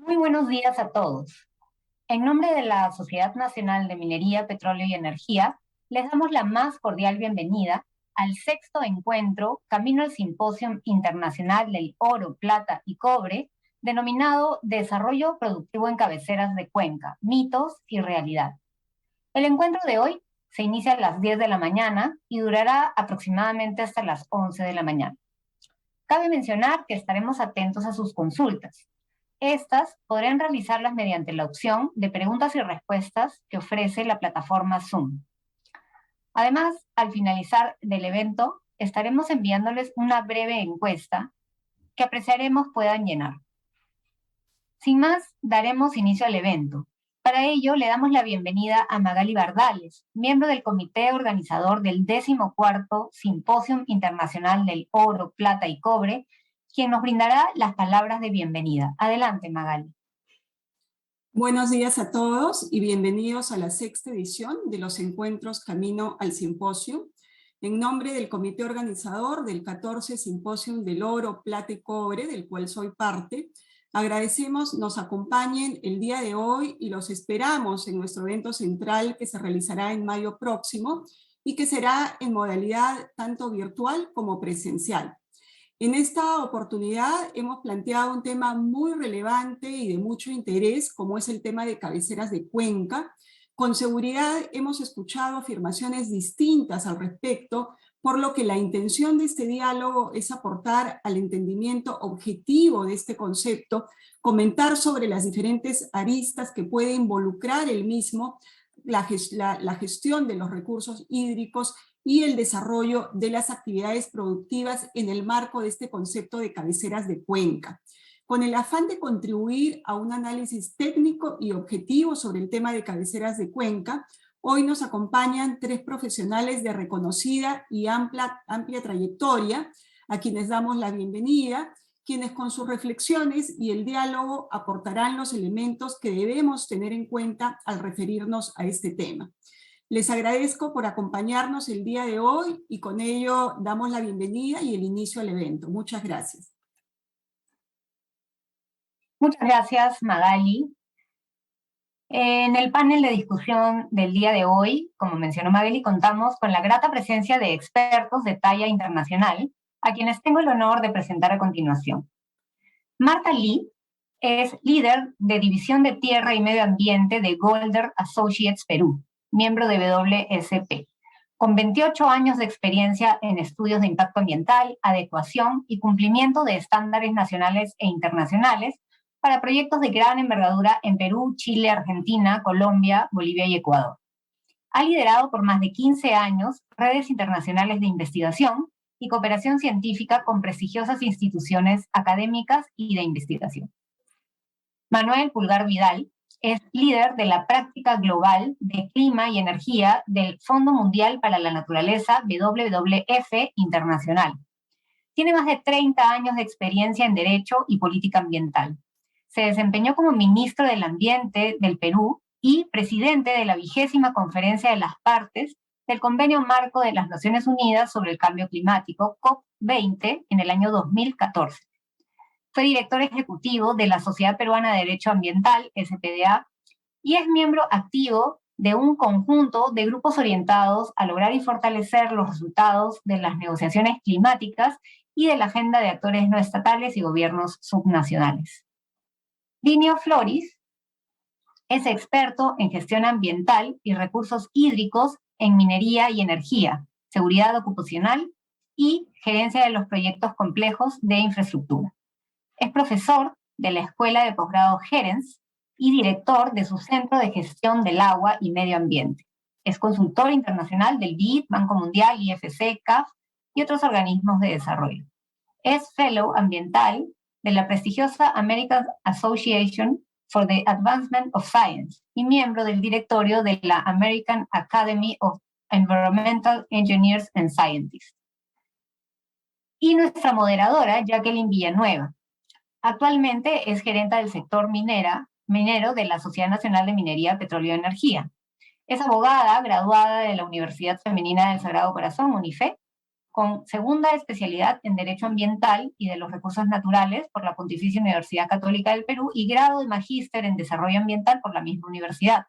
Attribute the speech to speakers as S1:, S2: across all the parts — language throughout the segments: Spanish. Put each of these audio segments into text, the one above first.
S1: Muy buenos días a todos. En nombre de la Sociedad Nacional de Minería, Petróleo y Energía, les damos la más cordial bienvenida al sexto encuentro Camino al Simposio Internacional del Oro, Plata y Cobre, denominado Desarrollo Productivo en Cabeceras de Cuenca, Mitos y Realidad. El encuentro de hoy se inicia a las 10 de la mañana y durará aproximadamente hasta las 11 de la mañana. Cabe mencionar que estaremos atentos a sus consultas. Estas podrán realizarlas mediante la opción de preguntas y respuestas que ofrece la plataforma Zoom. Además, al finalizar del evento, estaremos enviándoles una breve encuesta que apreciaremos puedan llenar. Sin más, daremos inicio al evento. Para ello, le damos la bienvenida a Magali Bardales, miembro del comité organizador del 14º Simposium Internacional del Oro, Plata y Cobre, quien nos brindará las palabras de bienvenida. Adelante, Magali.
S2: Buenos días a todos y bienvenidos a la sexta edición de los encuentros Camino al Simposio. En nombre del comité organizador del 14 Simposium del Oro, Plata y Cobre, del cual soy parte, agradecemos nos acompañen el día de hoy y los esperamos en nuestro evento central que se realizará en mayo próximo y que será en modalidad tanto virtual como presencial. En esta oportunidad hemos planteado un tema muy relevante y de mucho interés, como es el tema de cabeceras de cuenca. Con seguridad hemos escuchado afirmaciones distintas al respecto, por lo que la intención de este diálogo es aportar al entendimiento objetivo de este concepto, comentar sobre las diferentes aristas que puede involucrar el mismo, la gestión de los recursos hídricos y el desarrollo de las actividades productivas en el marco de este concepto de cabeceras de cuenca. Con el afán de contribuir a un análisis técnico y objetivo sobre el tema de cabeceras de cuenca, hoy nos acompañan tres profesionales de reconocida y amplia trayectoria, a quienes damos la bienvenida, quienes con sus reflexiones y el diálogo aportarán los elementos que debemos tener en cuenta al referirnos a este tema. Les agradezco por acompañarnos el día de hoy y con ello damos la bienvenida y el inicio al evento. Muchas gracias.
S1: Muchas gracias, Magali. En el panel de discusión del día de hoy, como mencionó Magali, contamos con la grata presencia de expertos de talla internacional, a quienes tengo el honor de presentar a continuación. Marta Lee es líder de División de Tierra y Medio Ambiente de Golder Associates Perú, miembro de WSP, con 28 años de experiencia en estudios de impacto ambiental, adecuación y cumplimiento de estándares nacionales e internacionales para proyectos de gran envergadura en Perú, Chile, Argentina, Colombia, Bolivia y Ecuador. Ha liderado por más de 15 años redes internacionales de investigación y cooperación científica con prestigiosas instituciones académicas y de investigación. Manuel Pulgar Vidal es líder de la práctica global de clima y energía del Fondo Mundial para la Naturaleza WWF Internacional. Tiene más de 30 años de experiencia en Derecho y Política Ambiental. Se desempeñó como ministro del Ambiente del Perú y presidente de la 20ª Conferencia de las Partes del Convenio Marco de las Naciones Unidas sobre el Cambio Climático, COP20, en el año 2014. Fue director ejecutivo de la Sociedad Peruana de Derecho Ambiental, SPDA, y es miembro activo de un conjunto de grupos orientados a lograr y fortalecer los resultados de las negociaciones climáticas y de la agenda de actores no estatales y gobiernos subnacionales. Dinio Floris es experto en gestión ambiental y recursos hídricos en minería y energía, seguridad ocupacional y gerencia de los proyectos complejos de infraestructura. Es profesor de la Escuela de Posgrado Gerens y director de su Centro de Gestión del Agua y Medio Ambiente. Es consultor internacional del BID, Banco Mundial, IFC, CAF y otros organismos de desarrollo. Es fellow ambiental de la prestigiosa American Association for the Advancement of Science y miembro del directorio de la American Academy of Environmental Engineers and Scientists. Y nuestra moderadora, Jacqueline Villanueva. Actualmente es gerenta del sector minero de la Sociedad Nacional de Minería, Petróleo y Energía. Es abogada graduada de la Universidad Femenina del Sagrado Corazón, UNIFE, con segunda especialidad en Derecho Ambiental y de los Recursos Naturales por la Pontificia Universidad Católica del Perú y grado de Magíster en Desarrollo Ambiental por la misma universidad.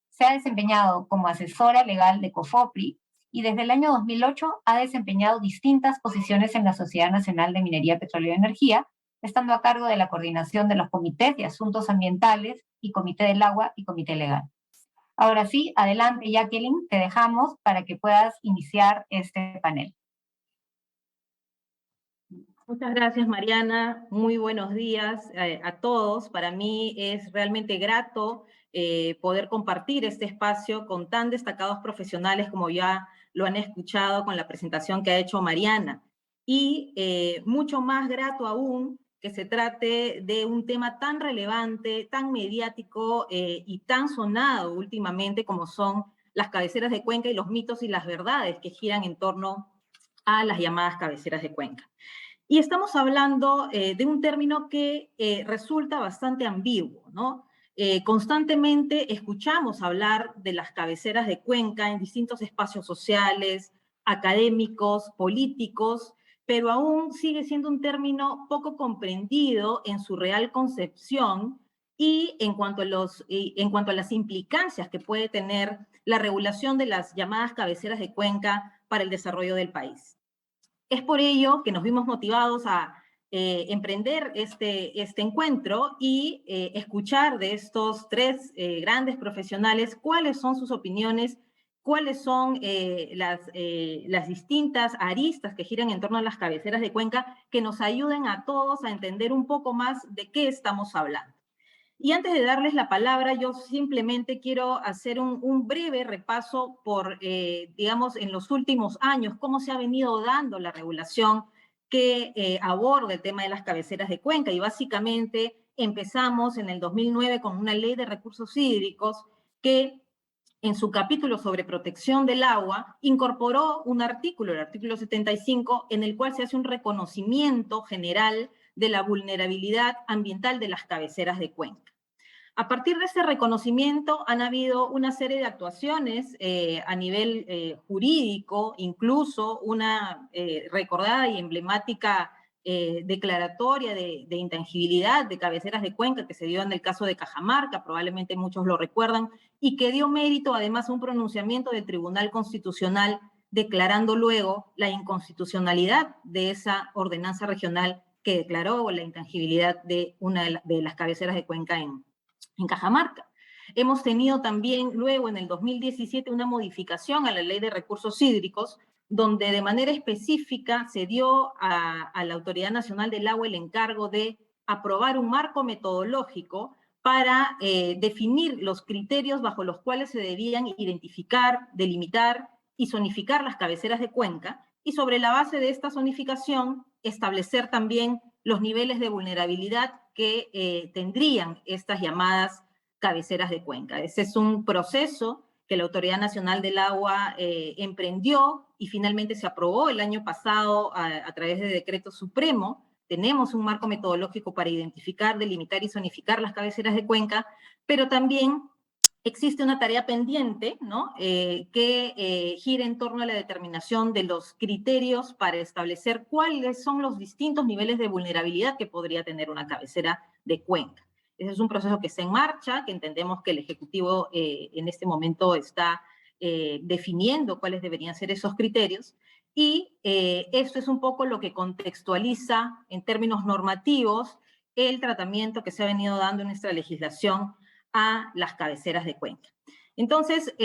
S1: Se ha desempeñado como asesora legal de COFOPRI y desde el año 2008 ha desempeñado distintas posiciones en la Sociedad Nacional de Minería, Petróleo y Energía, estando a cargo de la coordinación de los comités de asuntos ambientales y comité del agua y comité legal. Ahora sí, adelante Jacqueline, te dejamos para que puedas iniciar este panel.
S3: Muchas gracias, Mariana. Muy buenos días a todos. Para mí es realmente grato poder compartir este espacio con tan destacados profesionales como ya lo han escuchado con la presentación que ha hecho Mariana. Y mucho más grato aún que se trate de un tema tan relevante, tan mediático y tan sonado últimamente como son las cabeceras de cuenca y los mitos y las verdades que giran en torno a las llamadas cabeceras de cuenca. Y estamos hablando de un término que resulta bastante ambiguo, ¿no? Constantemente escuchamos hablar de las cabeceras de cuenca en distintos espacios sociales, académicos, políticos, pero aún sigue siendo un término poco comprendido en su real concepción y en cuanto a las implicancias que puede tener la regulación de las llamadas cabeceras de cuenca para el desarrollo del país. Es por ello que nos vimos motivados a emprender este encuentro y escuchar de estos tres grandes profesionales cuáles son sus opiniones, cuáles son las distintas aristas que giran en torno a las cabeceras de cuenca que nos ayuden a todos a entender un poco más de qué estamos hablando. Y antes de darles la palabra, yo simplemente quiero hacer un breve repaso por, digamos, en los últimos años, cómo se ha venido dando la regulación que aborda el tema de las cabeceras de cuenca. Y básicamente empezamos en el 2009 con una ley de recursos hídricos que en su capítulo sobre protección del agua incorporó un artículo, el artículo 75, en el cual se hace un reconocimiento general de la vulnerabilidad ambiental de las cabeceras de cuenca. A partir de ese reconocimiento han habido una serie de actuaciones a nivel jurídico, incluso una recordada y emblemática declaratoria de intangibilidad de cabeceras de cuenca que se dio en el caso de Cajamarca, probablemente muchos lo recuerdan, y que dio mérito además a un pronunciamiento del Tribunal Constitucional declarando luego la inconstitucionalidad de esa ordenanza regional que declaró la intangibilidad de una de las cabeceras de cuenca en Cajamarca. Hemos tenido también luego en el 2017 una modificación a la Ley de Recursos Hídricos, donde de manera específica se dio a la Autoridad Nacional del Agua el encargo de aprobar un marco metodológico para definir los criterios bajo los cuales se debían identificar, delimitar y zonificar las cabeceras de cuenca, y sobre la base de esta zonificación establecer también los niveles de vulnerabilidad que tendrían estas llamadas cabeceras de cuenca. Ese es un proceso que la Autoridad Nacional del Agua emprendió y finalmente se aprobó el año pasado a través de decreto supremo. Tenemos un marco metodológico para identificar, delimitar y zonificar las cabeceras de cuenca, pero también existe una tarea pendiente, ¿no? Que gira en torno a la determinación de los criterios para establecer cuáles son los distintos niveles de vulnerabilidad que podría tener una cabecera de cuenca. Ese es un proceso que está en marcha, que entendemos que el Ejecutivo en este momento está definiendo cuáles deberían ser esos criterios, y esto es un poco lo que contextualiza en términos normativos el tratamiento que se ha venido dando en nuestra legislación a las cabeceras de cuenca. Entonces,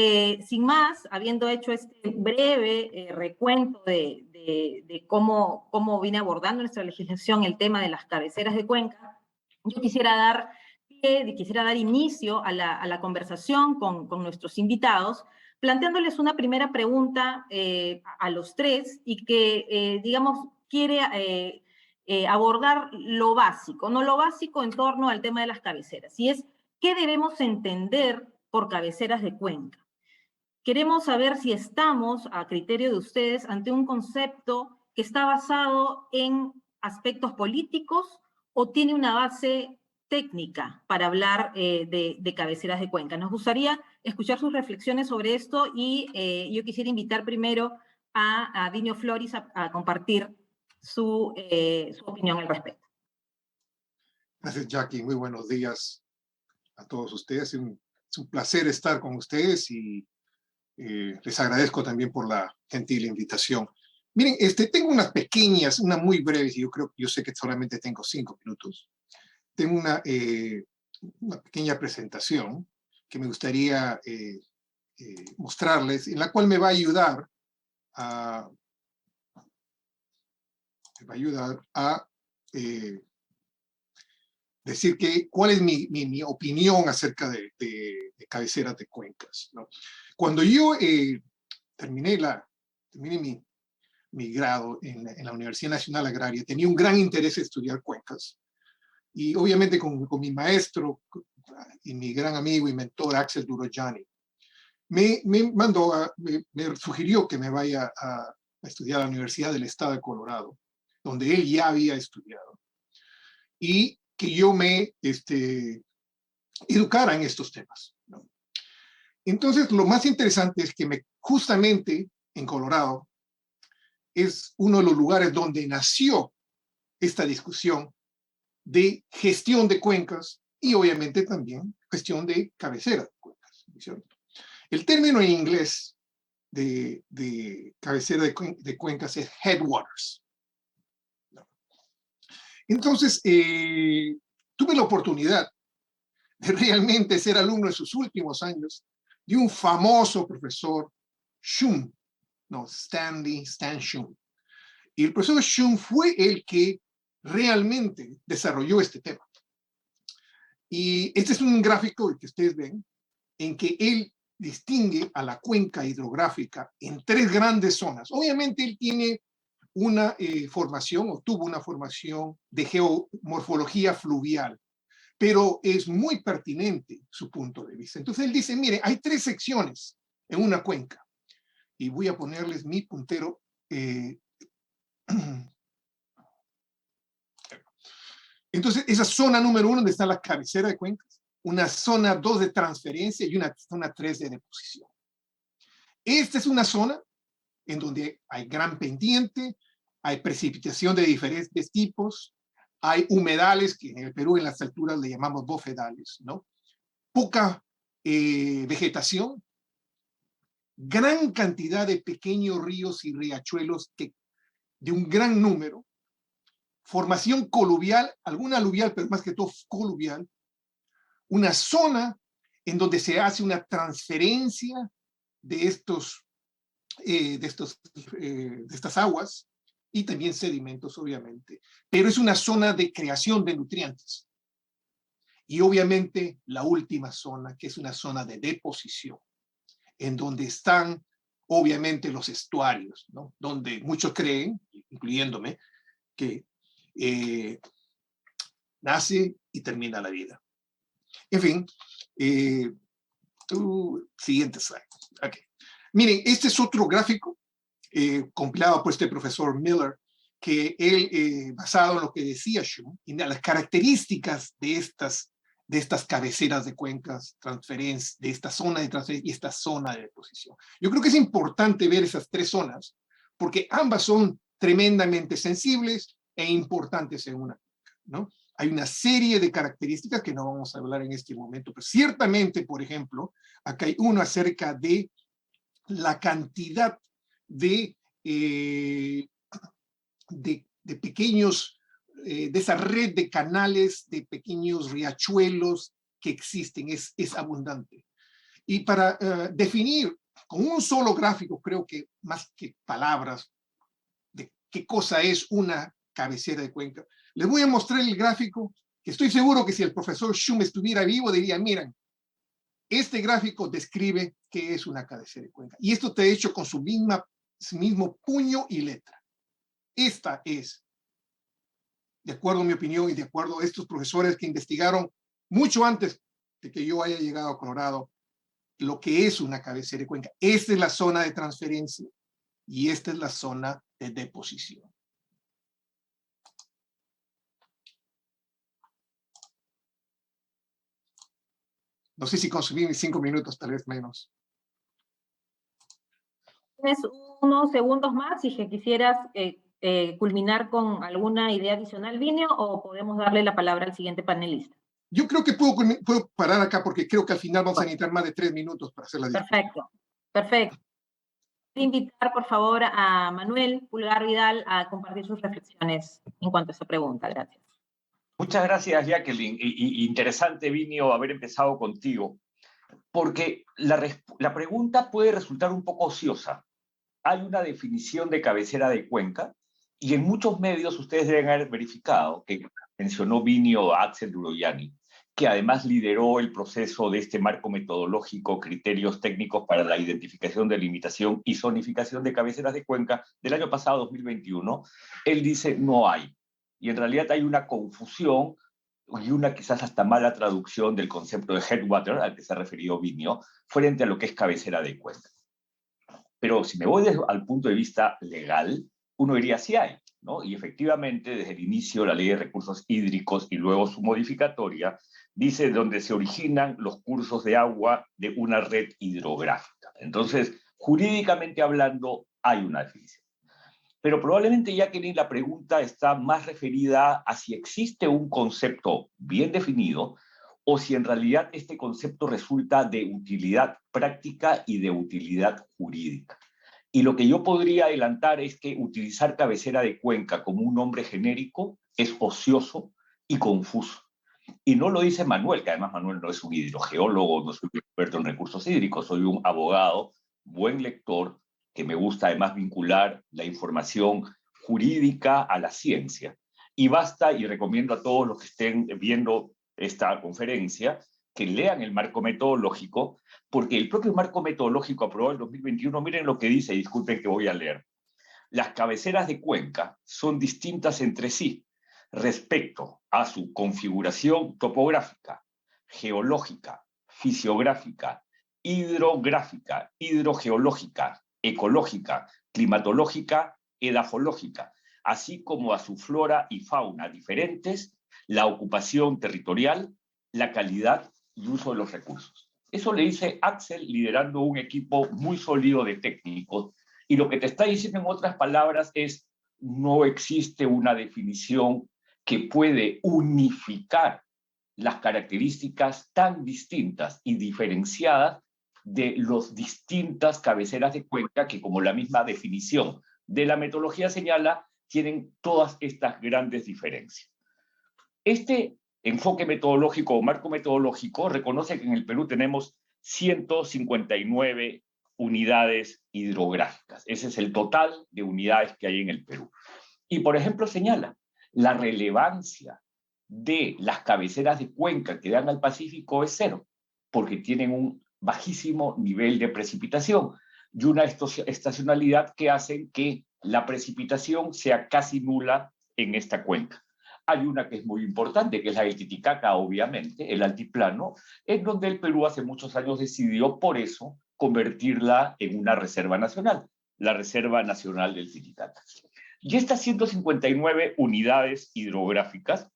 S3: sin más, habiendo hecho este breve recuento de cómo viene abordando nuestra legislación el tema de las cabeceras de cuenca, yo quisiera dar inicio a la conversación con nuestros invitados, planteándoles una primera pregunta a los tres y que, digamos, quiere abordar lo básico, no lo básico en torno al tema de las cabeceras, y es ¿qué debemos entender por cabeceras de cuenca? Queremos saber si estamos, a criterio de ustedes, ante un concepto que está basado en aspectos políticos o tiene una base técnica para hablar de cabeceras de cuenca. Nos gustaría escuchar sus reflexiones sobre esto y yo quisiera invitar primero a Dinio Floris a compartir su opinión al respecto.
S4: Gracias, Jackie. Muy buenos días a todos ustedes. Es un placer estar con ustedes y les agradezco también por la gentil invitación. Miren, tengo unas pequeñas, unas muy breves, y yo sé que solamente tengo 5 minutos. Tengo una pequeña presentación que me gustaría mostrarles, en la cual me va a ayudar a decir cuál es mi opinión acerca de cabeceras de cuencas, ¿no? Cuando yo terminé mi grado en la Universidad Nacional Agraria, tenía un gran interés en estudiar cuencas. Y obviamente con mi maestro y mi gran amigo y mentor Axel Durojani, me sugirió que me vaya a estudiar a la Universidad del Estado de Colorado, donde él ya había estudiado, y que yo me educara en estos temas, ¿no? Entonces, lo más interesante es que justamente en Colorado es uno de los lugares donde nació esta discusión de gestión de cuencas y obviamente también gestión de cabecera de cuencas, ¿cierto? El término en inglés de cabecera de cuencas es headwaters. Entonces, tuve la oportunidad de realmente ser alumno en sus últimos años de un famoso profesor, Stan Shum. Y el profesor Shum fue el que realmente desarrolló este tema. Y este es un gráfico que ustedes ven, en que él distingue a la cuenca hidrográfica en 3 grandes zonas. Obviamente él tiene una formación, o tuvo una formación de geomorfología fluvial, pero es muy pertinente su punto de vista. Entonces él dice, mire, hay 3 secciones en una cuenca, y voy a ponerles mi puntero. Entonces, esa zona número 1, donde está la cabecera de cuencas, una zona 2 de transferencia y una zona 3 de deposición. Esta es una zona en donde hay gran pendiente, hay precipitación de diferentes tipos, hay humedales, que en el Perú en las alturas le llamamos bofedales, ¿no? Poca vegetación, gran cantidad de pequeños ríos y riachuelos de un gran número, formación coluvial, alguna aluvial, pero más que todo coluvial, una zona en donde se hace una transferencia de estas aguas y también sedimentos, obviamente. Pero es una zona de creación de nutrientes. Y obviamente la última zona, que es una zona de deposición, en donde están obviamente los estuarios, ¿no? Donde muchos creen, incluyéndome, que nace y termina la vida. En fin, siguiente slide. Okay. Miren, este es otro gráfico compilado por este profesor Miller, que él, basado en lo que decía Shum, y las características de estas cabeceras de cuencas, de esta zona de transferencia y esta zona de deposición. Yo creo que es importante ver esas 3 zonas, porque ambas son tremendamente sensibles e importantes en una cuenca, ¿no? Hay una serie de características que no vamos a hablar en este momento, pero ciertamente, por ejemplo, acá hay uno acerca de la cantidad de pequeños, de esa red de canales, de pequeños riachuelos que existen, es abundante. Y para definir con un solo gráfico, creo que más que palabras, de qué cosa es una cabecera de cuenca, les voy a mostrar el gráfico, que estoy seguro que si el profesor Shum estuviera vivo, diría, miren, este gráfico describe qué es una cabecera de cuenca. Y esto te he hecho con su mismo puño y letra. Esta es, de acuerdo a mi opinión y de acuerdo a estos profesores que investigaron mucho antes de que yo haya llegado a Colorado, lo que es una cabecera de cuenca. Esta es la zona de transferencia y esta es la zona de deposición. No sé si consumí mis 5 minutos, tal vez menos.
S3: Tienes unos segundos más si quisieras culminar con alguna idea adicional, Vinio, o podemos darle la palabra al siguiente panelista.
S4: Yo creo que puedo parar acá porque creo que al final vamos a necesitar más de 3 minutos para hacer la discusión.
S3: Perfecto, perfecto. Invitar, por favor, a Manuel Pulgar Vidal a compartir sus reflexiones en cuanto a esta pregunta. Gracias.
S5: Muchas gracias, Jacqueline. Interesante, Vinio, haber empezado contigo, porque la pregunta puede resultar un poco ociosa. Hay una definición de cabecera de cuenca, y en muchos medios ustedes deben haber verificado que mencionó Vinio Axel Duroyani, que además lideró el proceso de este marco metodológico, criterios técnicos para la identificación, delimitación y zonificación de cabeceras de cuenca del año pasado, 2021. Él dice no hay. Y en realidad hay una confusión y una quizás hasta mala traducción del concepto de headwater, al que se ha referido Vinio, frente a lo que es cabecera de cuenca. Pero si me voy al punto de vista legal, uno diría sí hay, ¿no? Y efectivamente, desde el inicio, la Ley de Recursos Hídricos y luego su modificatoria, dice donde se originan los cursos de agua de una red hidrográfica. Entonces, jurídicamente hablando, hay una definición. Pero probablemente, Jacqueline, la pregunta está más referida a si existe un concepto bien definido o si en realidad este concepto resulta de utilidad práctica y de utilidad jurídica. Y lo que yo podría adelantar es que utilizar cabecera de cuenca como un nombre genérico es ocioso y confuso. Y no lo dice Manuel, que además Manuel no es un hidrogeólogo, no soy un experto en recursos hídricos, soy un abogado, buen lector, que me gusta además vincular la información jurídica a la ciencia. Y basta, y recomiendo a todos los que estén viendo esta conferencia, que lean el marco metodológico, porque el propio marco metodológico aprobado en 2021, miren lo que dice, y disculpen que voy a leer. Las cabeceras de cuenca son distintas entre sí respecto a su configuración topográfica, geológica, fisiográfica, hidrográfica, hidrogeológica, ecológica, climatológica, edafológica, así como a su flora y fauna diferentes, la ocupación territorial, la calidad y uso de los recursos. Eso le dice Axel liderando un equipo muy sólido de técnicos, y lo que te está diciendo en otras palabras es no existe una definición que puede unificar las características tan distintas y diferenciadas de las distintas cabeceras de cuenca que, como la misma definición de la metodología señala, tienen todas estas grandes diferencias. Este enfoque metodológico o marco metodológico reconoce que en el Perú tenemos 159 unidades hidrográficas. Ese es el total de unidades que hay en el Perú. Y, por ejemplo, señala la relevancia de las cabeceras de cuenca que dan al Pacífico es cero, porque tienen un bajísimo nivel de precipitación y una estacionalidad que hacen que la precipitación sea casi nula en esta cuenca. Hay una que es muy importante, que es la del Titicaca, obviamente, el altiplano, en donde el Perú hace muchos años decidió, por eso, convertirla en una reserva nacional, la Reserva Nacional del Titicaca. Y estas 159 unidades hidrográficas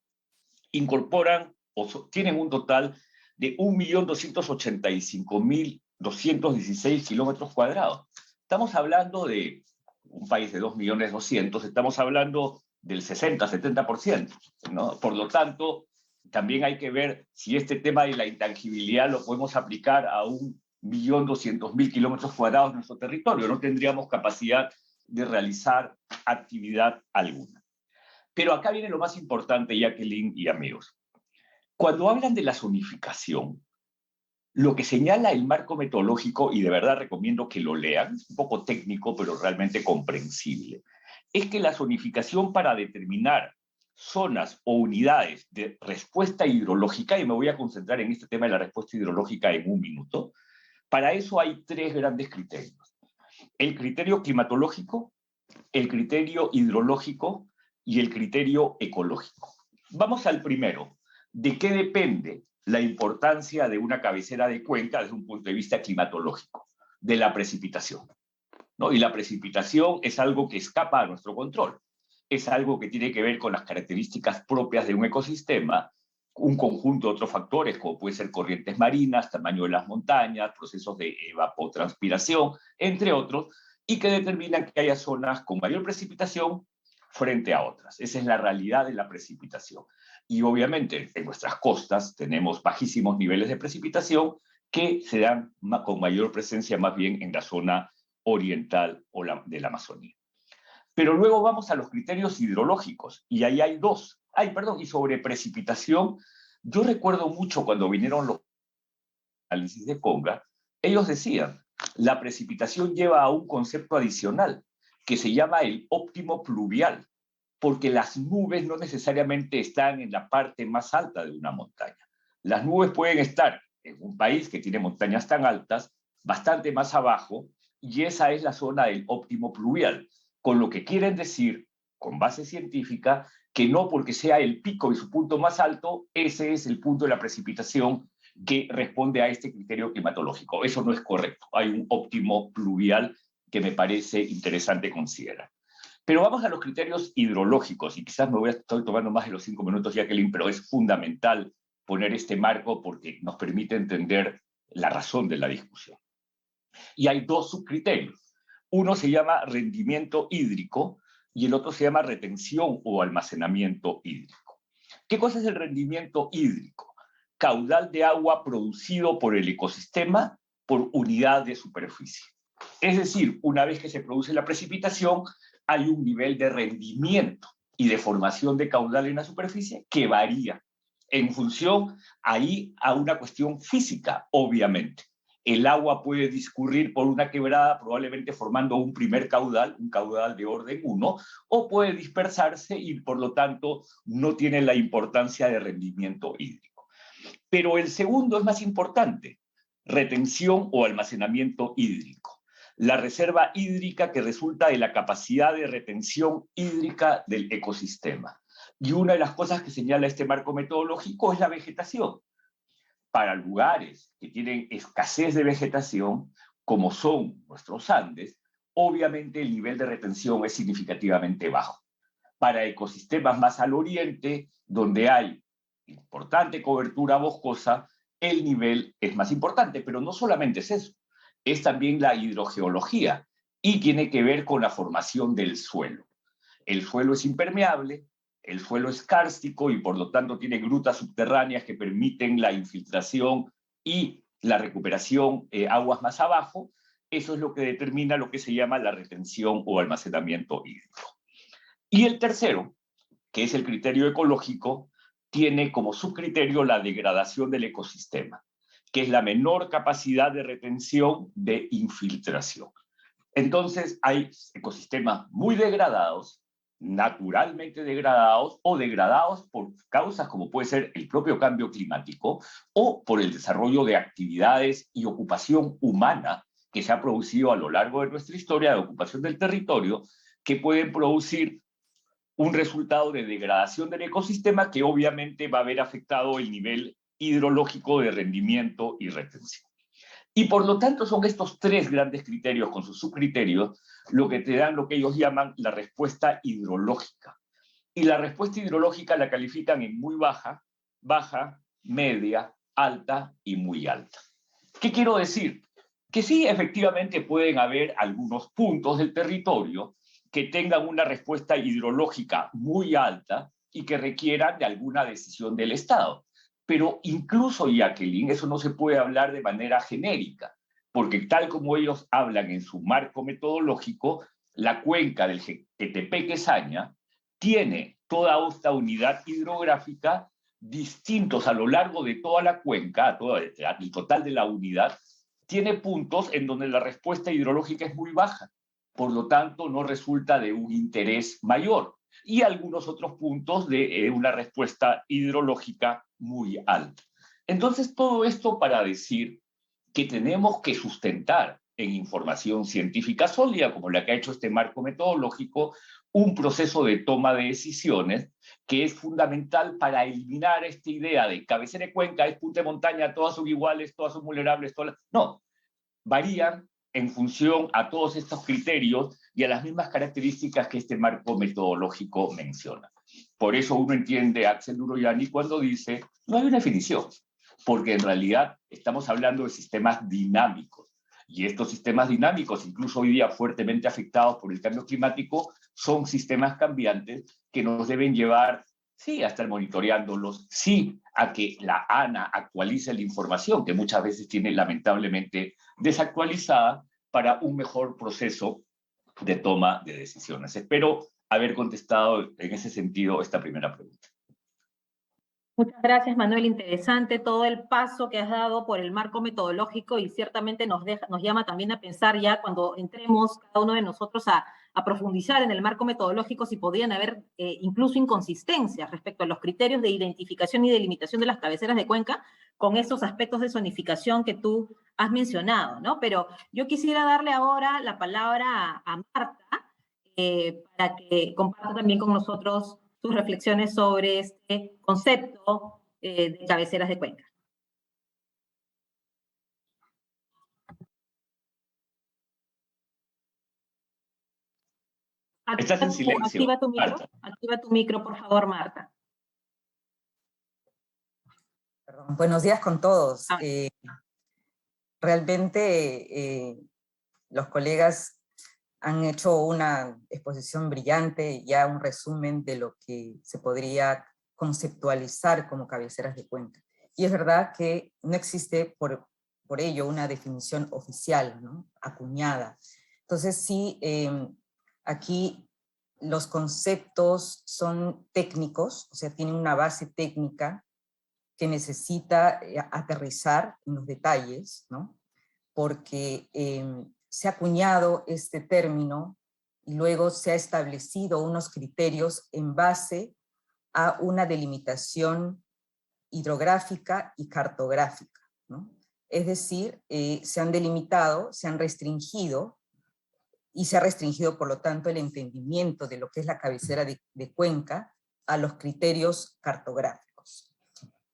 S5: incorporan o tienen un total de 1.285.216 kilómetros cuadrados. Estamos hablando de un país de 2.200.000, estamos hablando del 60-70%, ¿no? Por lo tanto, también hay que ver si este tema de la intangibilidad lo podemos aplicar a 1.200.000 kilómetros cuadrados de nuestro territorio. No tendríamos capacidad de realizar actividad alguna. Pero acá viene lo más importante, Jacqueline y amigos. Cuando hablan de la zonificación, lo que señala el marco metodológico, y de verdad recomiendo que lo lean, es un poco técnico, pero realmente comprensible, es que la zonificación para determinar zonas o unidades de respuesta hidrológica, y me voy a concentrar en este tema de la respuesta hidrológica en un minuto, para eso hay tres grandes criterios. El criterio climatológico, el criterio hidrológico y el criterio ecológico. Vamos al primero. ¿De qué depende la importancia de una cabecera de cuenca desde un punto de vista climatológico? De la precipitación, ¿no? Y la precipitación es algo que escapa a nuestro control. Es algo que tiene que ver con las características propias de un ecosistema, un conjunto de otros factores, como puede ser corrientes marinas, tamaño de las montañas, procesos de evapotranspiración, entre otros, y que determinan que haya zonas con mayor precipitación frente a otras. Esa es la realidad de la precipitación. Y obviamente en nuestras costas tenemos bajísimos niveles de precipitación que se dan con mayor presencia más bien en la zona oriental o de la Amazonía. Pero luego vamos a los criterios hidrológicos, y ahí hay dos. Y sobre precipitación, yo recuerdo mucho cuando vinieron los análisis de Conga, ellos decían, la precipitación lleva a un concepto adicional, que se llama el óptimo pluvial, porque las nubes no necesariamente están en la parte más alta de una montaña. Las nubes pueden estar en un país que tiene montañas tan altas, bastante más abajo, y esa es la zona del óptimo pluvial, con lo que quieren decir, con base científica, que no porque sea el pico y su punto más alto, ese es el punto de la precipitación que responde a este criterio climatológico. Eso no es correcto. Hay un óptimo pluvial que me parece interesante considerar. Pero vamos a los criterios hidrológicos, y quizás estoy tomando más de los 5 minutos, Jacqueline, pero es fundamental poner este marco porque nos permite entender la razón de la discusión. Y hay dos subcriterios. Uno se llama rendimiento hídrico y el otro se llama retención o almacenamiento hídrico. ¿Qué cosa es el rendimiento hídrico? Caudal de agua producido por el ecosistema por unidad de superficie. Es decir, una vez que se produce la precipitación, hay un nivel de rendimiento y de formación de caudal en la superficie que varía en función ahí a una cuestión física, obviamente. El agua puede discurrir por una quebrada, probablemente formando un primer caudal, un caudal de orden 1, o puede dispersarse y por lo tanto no tiene la importancia de rendimiento hídrico. Pero el segundo es más importante, retención o almacenamiento hídrico. La reserva hídrica que resulta de la capacidad de retención hídrica del ecosistema. Y una de las cosas que señala este marco metodológico es la vegetación. Para lugares que tienen escasez de vegetación, como son nuestros Andes, obviamente el nivel de retención es significativamente bajo. Para ecosistemas más al oriente, donde hay importante cobertura boscosa, el nivel es más importante, pero no solamente es eso, es también la hidrogeología y tiene que ver con la formación del suelo. El suelo es impermeable, el suelo es kárstico y por lo tanto tiene grutas subterráneas que permiten la infiltración y la recuperación aguas más abajo. Eso es lo que determina lo que se llama la retención o almacenamiento hídrico. Y el tercero, que es el criterio ecológico, tiene como subcriterio la degradación del ecosistema, que es la menor capacidad de retención de infiltración. Entonces hay ecosistemas muy degradados, naturalmente degradados o degradados por causas como puede ser el propio cambio climático o por el desarrollo de actividades y ocupación humana que se ha producido a lo largo de nuestra historia de ocupación del territorio, que pueden producir un resultado de degradación del ecosistema que obviamente va a haber afectado el nivel hidrológico de rendimiento y retención. Y por lo tanto son estos tres grandes criterios con sus subcriterios lo que te dan lo que ellos llaman la respuesta hidrológica. Y la respuesta hidrológica la califican en muy baja, baja, media, alta y muy alta. ¿Qué quiero decir? Que sí, efectivamente pueden haber algunos puntos del territorio que tengan una respuesta hidrológica muy alta y que requieran de alguna decisión del Estado. Pero incluso, Jacqueline, eso no se puede hablar de manera genérica, porque tal como ellos hablan en su marco metodológico, la cuenca del Jequetepeque-Saña tiene toda esta unidad hidrográfica distintos a lo largo de toda la cuenca, el total de la unidad, tiene puntos en donde la respuesta hidrológica es muy baja, por lo tanto no resulta de un interés mayor, y algunos otros puntos de una respuesta hidrológica muy alta. Entonces, todo esto para decir que tenemos que sustentar en información científica sólida, como la que ha hecho este marco metodológico, un proceso de toma de decisiones que es fundamental para eliminar esta idea de cabecera de cuenca, es punta de montaña, todas son iguales, todas son vulnerables, todas... No, varían en función a todos estos criterios y a las mismas características que este marco metodológico menciona. Por eso uno entiende a Axel Uroyani cuando dice, no hay una definición, porque en realidad estamos hablando de sistemas dinámicos. Y estos sistemas dinámicos, incluso hoy día fuertemente afectados por el cambio climático, son sistemas cambiantes que nos deben llevar, sí, a estar monitoreándolos, sí, a que la ANA actualice la información que muchas veces tiene lamentablemente desactualizada para un mejor proceso de toma de decisiones. Espero haber contestado en ese sentido esta primera pregunta.
S3: Muchas gracias, Manuel. Interesante todo el paso que has dado por el marco metodológico y ciertamente nos llama también a pensar ya cuando entremos cada uno de nosotros a profundizar en el marco metodológico si podrían haber incluso inconsistencias respecto a los criterios de identificación y delimitación de las cabeceras de cuenca con esos aspectos de zonificación que tú has mencionado, ¿no? Pero yo quisiera darle ahora la palabra a Marta para que comparta también con nosotros sus reflexiones sobre este concepto de cabeceras de cuenca.
S5: Estás en silencio,
S3: activa tu micro,
S5: Marta.
S3: activa tu micro, por favor, Marta.
S6: Perdón. Buenos días con todos. Realmente los colegas han hecho una exposición brillante, ya un resumen de lo que se podría conceptualizar como cabeceras de cuenca. Y es verdad que no existe por ello una definición oficial, ¿no? Acuñada. Entonces sí, aquí los conceptos son técnicos, o sea, tienen una base técnica que necesita aterrizar en los detalles, ¿no? Porque se ha acuñado este término y luego se ha establecido unos criterios en base a una delimitación hidrográfica y cartográfica, ¿no? Es decir, se han delimitado, se han restringido, y se ha restringido por lo tanto el entendimiento de lo que es la cabecera de cuenca a los criterios cartográficos.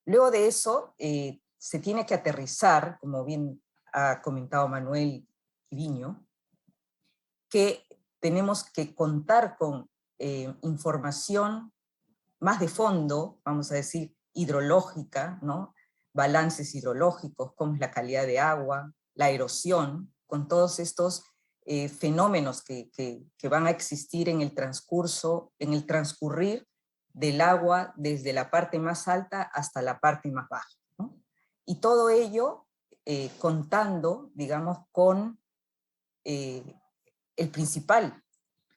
S6: Luego de eso, se tiene que aterrizar, como bien ha comentado Manuel Viño, que tenemos que contar con información más de fondo, vamos a decir, hidrológica, ¿no? Balances hidrológicos, como es la calidad de agua, la erosión, con todos estos fenómenos que van a existir en el transcurrir del agua desde la parte más alta hasta la parte más baja, ¿no? Y todo ello contando, digamos, con el principal,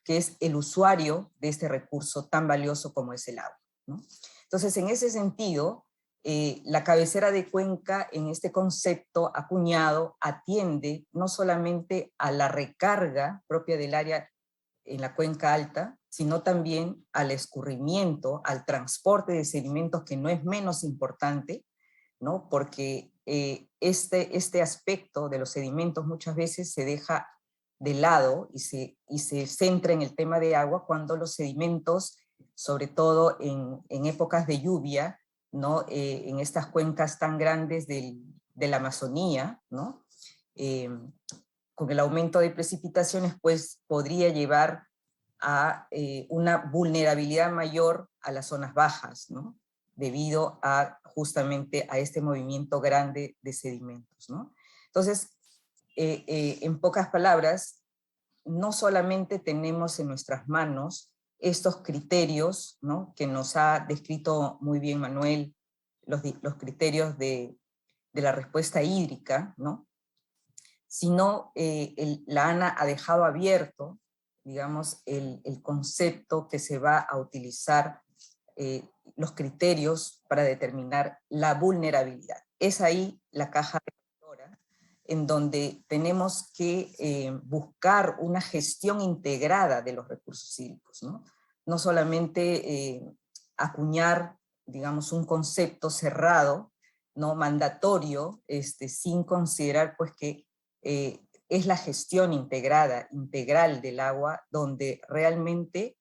S6: que es el usuario de este recurso tan valioso como es el agua, ¿no? Entonces, en ese sentido, la cabecera de cuenca en este concepto acuñado atiende no solamente a la recarga propia del área en la cuenca alta, sino también al escurrimiento, al transporte de sedimentos, que no es menos importante, ¿no? Porque este aspecto de los sedimentos muchas veces se deja de lado y se centra en el tema de agua cuando los sedimentos, sobre todo en épocas de lluvia, ¿no? En estas cuencas tan grandes de la Amazonía, ¿no? Con el aumento de precipitaciones, pues podría llevar a una vulnerabilidad mayor a las zonas bajas, ¿no? Debido justamente a este movimiento grande de sedimentos, ¿no? Entonces, en pocas palabras, no solamente tenemos en nuestras manos estos criterios, ¿no? Que nos ha descrito muy bien Manuel, los criterios de la respuesta hídrica, ¿no? Sino la ANA ha dejado abierto, digamos, el concepto que se va a utilizar, los criterios para determinar la vulnerabilidad. Es ahí la caja de Pandora, en donde tenemos que buscar una gestión integrada de los recursos hídricos, ¿no? No solamente acuñar, digamos, un concepto cerrado, ¿no? Mandatorio, sin considerar pues que es la gestión integral del agua, donde realmente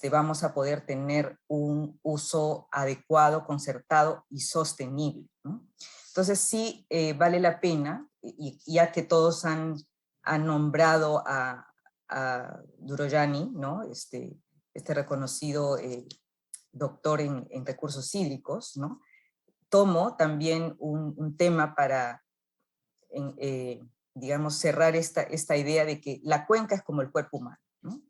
S6: vamos a poder tener un uso adecuado, concertado y sostenible, ¿no? Entonces sí vale la pena, y ya que todos han nombrado a Duroyani, ¿no? Este reconocido doctor en recursos hídricos, ¿no? Tomo también un tema para digamos, cerrar esta idea de que la cuenca es como el cuerpo humano, ¿no?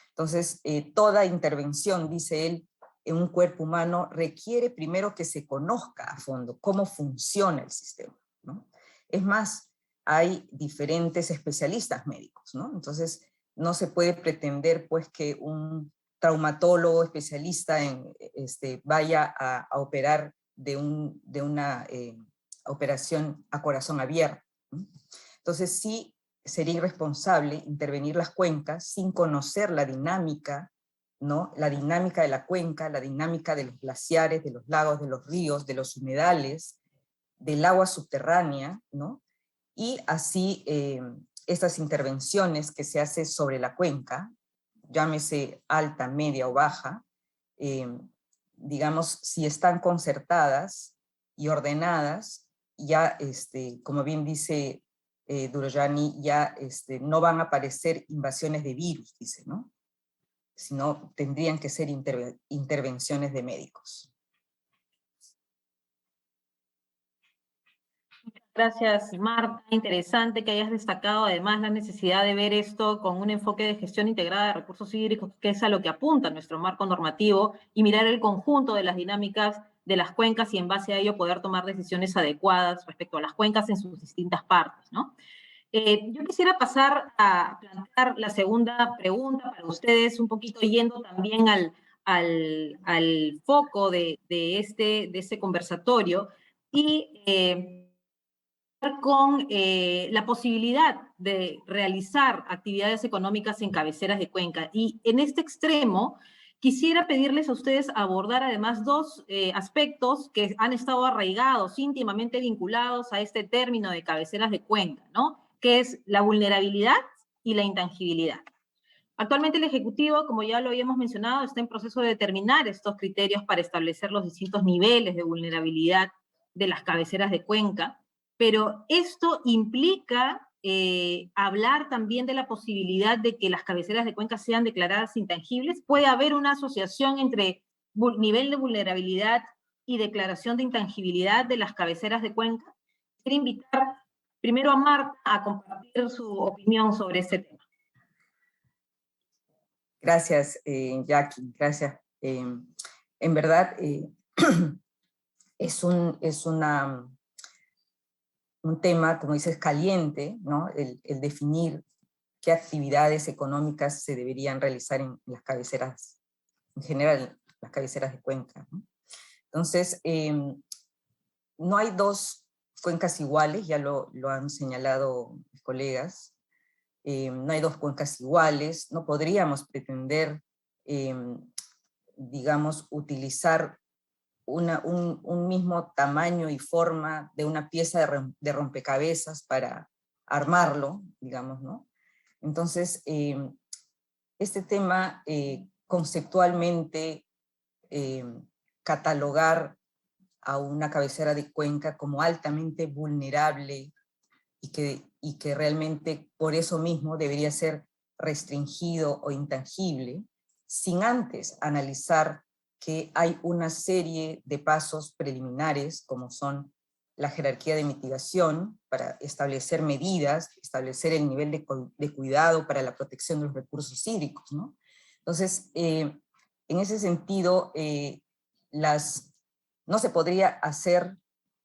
S6: Entonces, toda intervención, dice él, en un cuerpo humano requiere primero que se conozca a fondo cómo funciona el sistema, ¿no? Es más, hay diferentes especialistas médicos, ¿no? Entonces, no se puede pretender pues que un traumatólogo especialista vaya a operar de una operación a corazón abierto, ¿no? Entonces sí sería irresponsable intervenir las cuencas sin conocer la dinámica, ¿no? La dinámica de la cuenca, la dinámica de los glaciares, de los lagos, de los ríos, de los humedales, del agua subterránea, ¿no? Y así estas intervenciones que se hace sobre la cuenca, llámese alta, media o baja, digamos, si están concertadas y ordenadas, ya, como bien dice Durojani, ya no van a aparecer invasiones de virus, dice, ¿no? Sino tendrían que ser intervenciones de médicos.
S3: Gracias, Marta. Interesante que hayas destacado además la necesidad de ver esto con un enfoque de gestión integrada de recursos hídricos, que es a lo que apunta nuestro marco normativo, y mirar el conjunto de las dinámicas de las cuencas y en base a ello poder tomar decisiones adecuadas respecto a las cuencas en sus distintas partes, ¿no? Yo quisiera pasar a plantear la segunda pregunta para ustedes, un poquito yendo también al foco de este conversatorio, y con la posibilidad de realizar actividades económicas en cabeceras de cuenca. Y en este extremo, quisiera pedirles a ustedes abordar además dos aspectos que han estado arraigados, íntimamente vinculados a este término de cabeceras de cuenca, ¿no? Que es la vulnerabilidad y la intangibilidad. Actualmente el Ejecutivo, como ya lo habíamos mencionado, está en proceso de determinar estos criterios para establecer los distintos niveles de vulnerabilidad de las cabeceras de cuenca, pero esto implica hablar también de la posibilidad de que las cabeceras de cuenca sean declaradas intangibles. ¿Puede haber una asociación entre nivel de vulnerabilidad y declaración de intangibilidad de las cabeceras de cuenca? Quiero invitar primero a Marta a compartir su opinión sobre este tema.
S6: Gracias, Jackie, gracias. En verdad, es un tema, como dices, caliente, ¿no? El definir qué actividades económicas se deberían realizar en las cabeceras, en general, las cabeceras de cuenca, ¿no? Entonces, no hay dos cuencas iguales, ya lo han señalado mis colegas. No hay dos cuencas iguales, no podríamos pretender, digamos, utilizar un mismo tamaño y forma de una pieza de rompecabezas para armarlo, digamos, ¿no? Entonces, este tema conceptualmente, catalogar a una cabecera de cuenca como altamente vulnerable y que realmente por eso mismo debería ser restringido o intangible, sin antes analizar que hay una serie de pasos preliminares, como son la jerarquía de mitigación, para establecer medidas, establecer el nivel de cuidado para la protección de los recursos hídricos, ¿no? Entonces, en ese sentido, no se podría hacer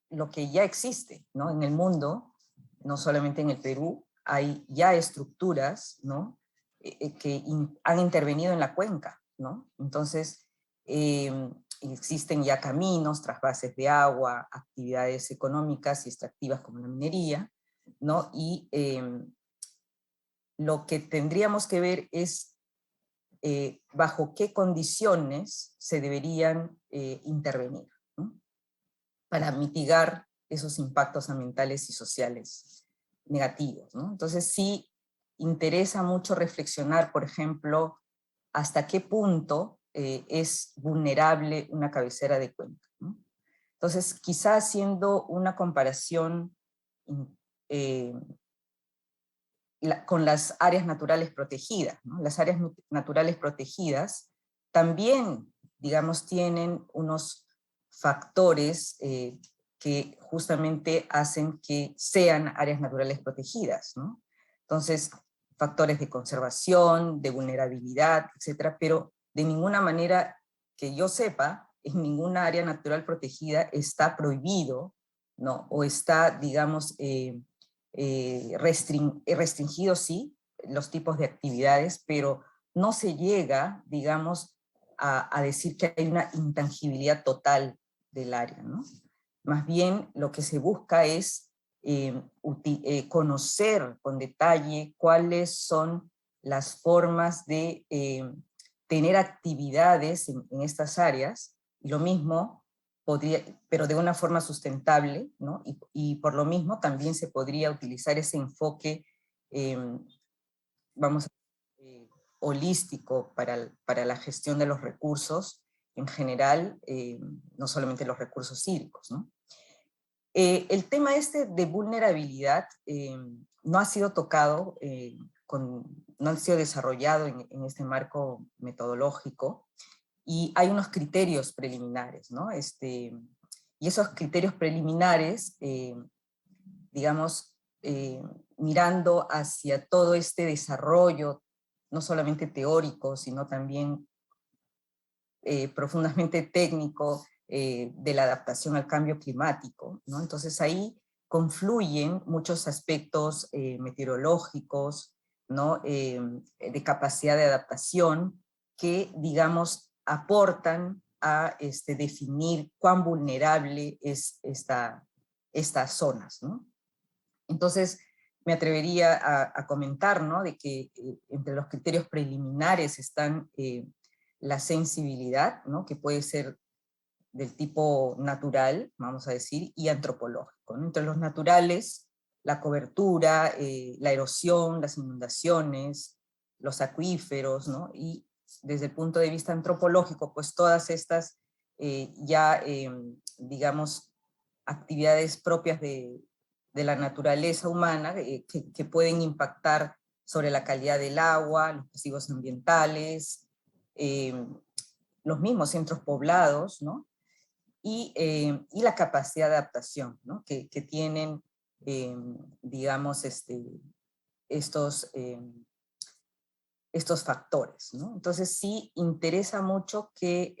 S6: lo que ya existe, ¿no? En el mundo, no solamente en el Perú, hay ya estructuras, ¿no? Que han intervenido en la cuenca, ¿no? Entonces, existen ya caminos, trasvases de agua, actividades económicas y extractivas como la minería, ¿no? Y lo que tendríamos que ver es bajo qué condiciones se deberían intervenir, ¿no? Para mitigar esos impactos ambientales y sociales negativos, ¿no? Entonces sí interesa mucho reflexionar, por ejemplo, hasta qué punto es vulnerable una cabecera de cuenca, ¿no? Entonces, quizá haciendo una comparación con las áreas naturales protegidas, ¿no? Las áreas naturales protegidas también, digamos, tienen unos factores que justamente hacen que sean áreas naturales protegidas, ¿no? Entonces, factores de conservación, de vulnerabilidad, etcétera, pero de ninguna manera que yo sepa, en ninguna área natural protegida está prohibido, ¿no? O está, digamos, restringido, sí, los tipos de actividades, pero no se llega, digamos, a decir que hay una intangibilidad total del área, ¿no? Más bien lo que se busca es conocer con detalle cuáles son las formas de tener actividades en estas áreas, y lo mismo podría, pero de una forma sustentable, ¿no? Y por lo mismo también se podría utilizar ese enfoque, vamos a holístico para la gestión de los recursos en general, no solamente los recursos hídricos, ¿no? El tema este de vulnerabilidad no ha sido tocado, no ha sido desarrollado en este marco metodológico, y hay unos criterios preliminares, ¿no? Y esos criterios preliminares, digamos, mirando hacia todo este desarrollo, no solamente teórico, sino también profundamente técnico, de la adaptación al cambio climático, ¿no? Entonces ahí confluyen muchos aspectos meteorológicos, ¿no? De capacidad de adaptación, que, digamos, aportan a definir cuán vulnerable es estas zonas, ¿no? Entonces, me atrevería a comentar, ¿no? De que entre los criterios preliminares están la sensibilidad, ¿no? Que puede ser del tipo natural, vamos a decir, y antropológico, ¿no? Entre los naturales, la cobertura, la erosión, las inundaciones, los acuíferos, ¿no? Y desde el punto de vista antropológico, pues todas estas digamos, actividades propias de la naturaleza humana que pueden impactar sobre la calidad del agua, los residuos ambientales, los mismos centros poblados, ¿no? Y la capacidad de adaptación, ¿no? que tienen, digamos, estos factores, ¿no? Entonces sí interesa mucho que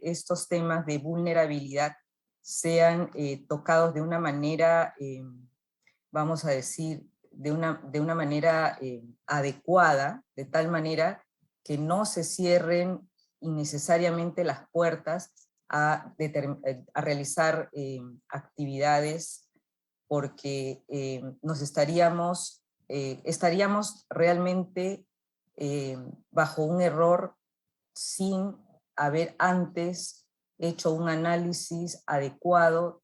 S6: estos temas de vulnerabilidad sean tocados de una manera, vamos a decir, de una manera adecuada, de tal manera que no se cierren innecesariamente las puertas a realizar actividades, porque estaríamos realmente bajo un error sin haber antes hecho un análisis adecuado,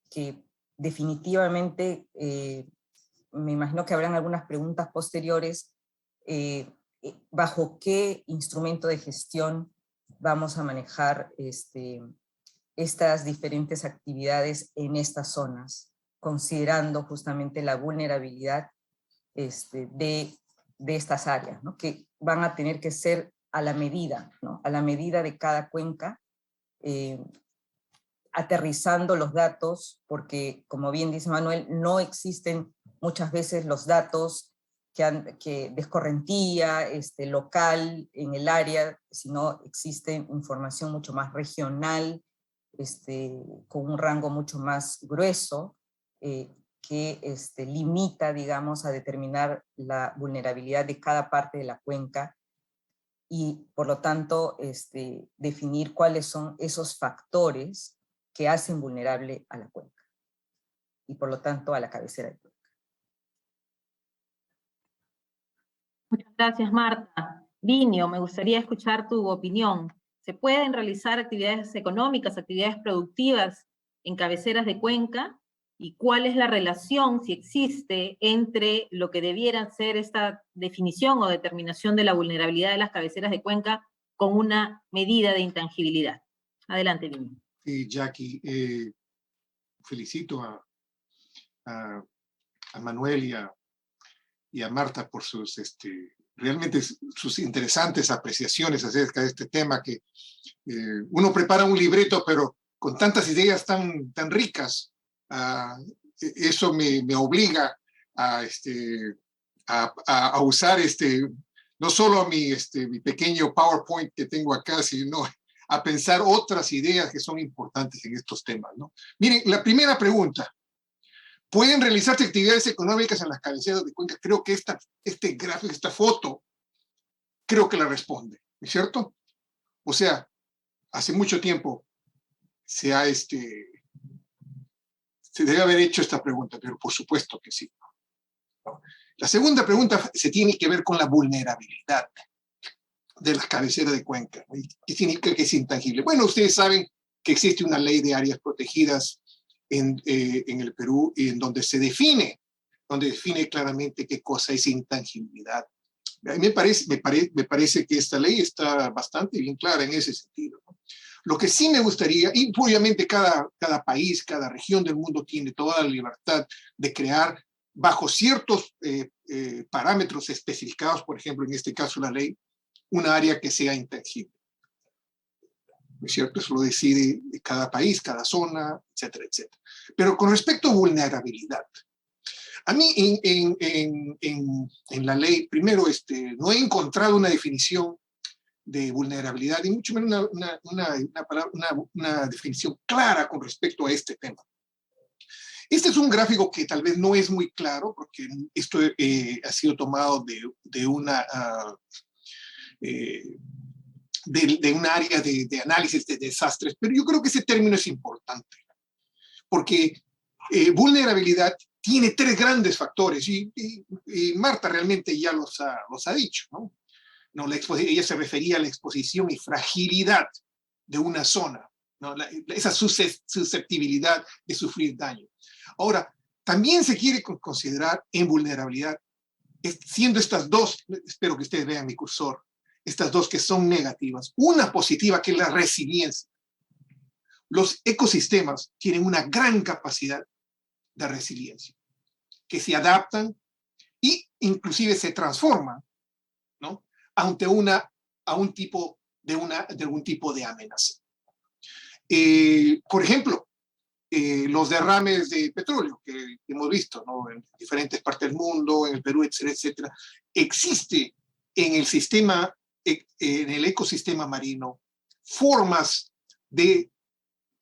S6: que definitivamente me imagino que habrán algunas preguntas posteriores, bajo qué instrumento de gestión vamos a manejar estas diferentes actividades en estas zonas, considerando justamente la vulnerabilidad de estas áreas, ¿no? Que van a tener que ser a la medida, ¿no? A la medida de cada cuenca, aterrizando los datos, porque como bien dice Manuel, no existen muchas veces los datos que de escorrentía local en el área, sino existe información mucho más regional, con un rango mucho más grueso, que limita, digamos, a determinar la vulnerabilidad de cada parte de la cuenca, y por lo tanto definir cuáles son esos factores que hacen vulnerable a la cuenca, y por lo tanto a la cabecera de cuenca.
S3: Muchas gracias, Marta. Vinio, me gustaría escuchar tu opinión. ¿Se pueden realizar actividades económicas, actividades productivas en cabeceras de cuenca? ¿Y cuál es la relación, si existe, entre lo que debiera ser esta definición o determinación de la vulnerabilidad de las cabeceras de cuenca con una medida de intangibilidad? Adelante, Vinio.
S4: Sí, Jackie, felicito a Manuel y a Marta por sus realmente sus interesantes apreciaciones acerca de este tema, que uno prepara un libreto, pero con tantas ideas tan ricas, eso me obliga a usar no solo mi pequeño PowerPoint que tengo acá, sino a pensar otras ideas que son importantes en estos temas, ¿no? Miren, la primera pregunta. ¿Pueden realizarse actividades económicas en las cabeceras de cuenca? Creo que este gráfico, esta foto, creo que la responde, ¿no es cierto? O sea, hace mucho tiempo se debe haber hecho esta pregunta, pero por supuesto que sí. La segunda pregunta se tiene que ver con la vulnerabilidad de las cabeceras de cuenca. ¿Qué significa que es intangible? Bueno, ustedes saben que existe una ley de áreas protegidas en el Perú, y en donde se define claramente qué cosa es intangibilidad. A mí me parece que esta ley está bastante bien clara en ese sentido, ¿no? Lo que sí me gustaría, y obviamente cada país, cada región del mundo tiene toda la libertad de crear bajo ciertos parámetros especificados, por ejemplo, en este caso la ley, una área que sea intangible. ¿No es cierto? Eso lo decide cada país, cada zona, etcétera, etcétera. Pero con respecto a vulnerabilidad, a mí en la ley, primero, no he encontrado una definición de vulnerabilidad, y mucho menos una definición clara con respecto a este tema. Este es un gráfico que tal vez no es muy claro, porque esto ha sido tomado de un área de análisis de desastres, pero yo creo que ese término es importante, porque vulnerabilidad tiene tres grandes factores, y Marta realmente ya los ha dicho, ¿no? Ella se refería a la exposición y fragilidad de una zona, ¿no? Esa susceptibilidad de sufrir daño. Ahora, también se quiere considerar en vulnerabilidad, siendo estas dos, espero que ustedes vean mi cursor, estas dos que son negativas, una positiva que es la resiliencia. Los ecosistemas tienen una gran capacidad de resiliencia, que se adaptan e inclusive se transforman, ¿no?, ante algún tipo de amenaza. Por ejemplo, los derrames de petróleo que hemos visto, ¿no?, en diferentes partes del mundo, en el Perú, etcétera, etcétera, existe en el ecosistema marino formas de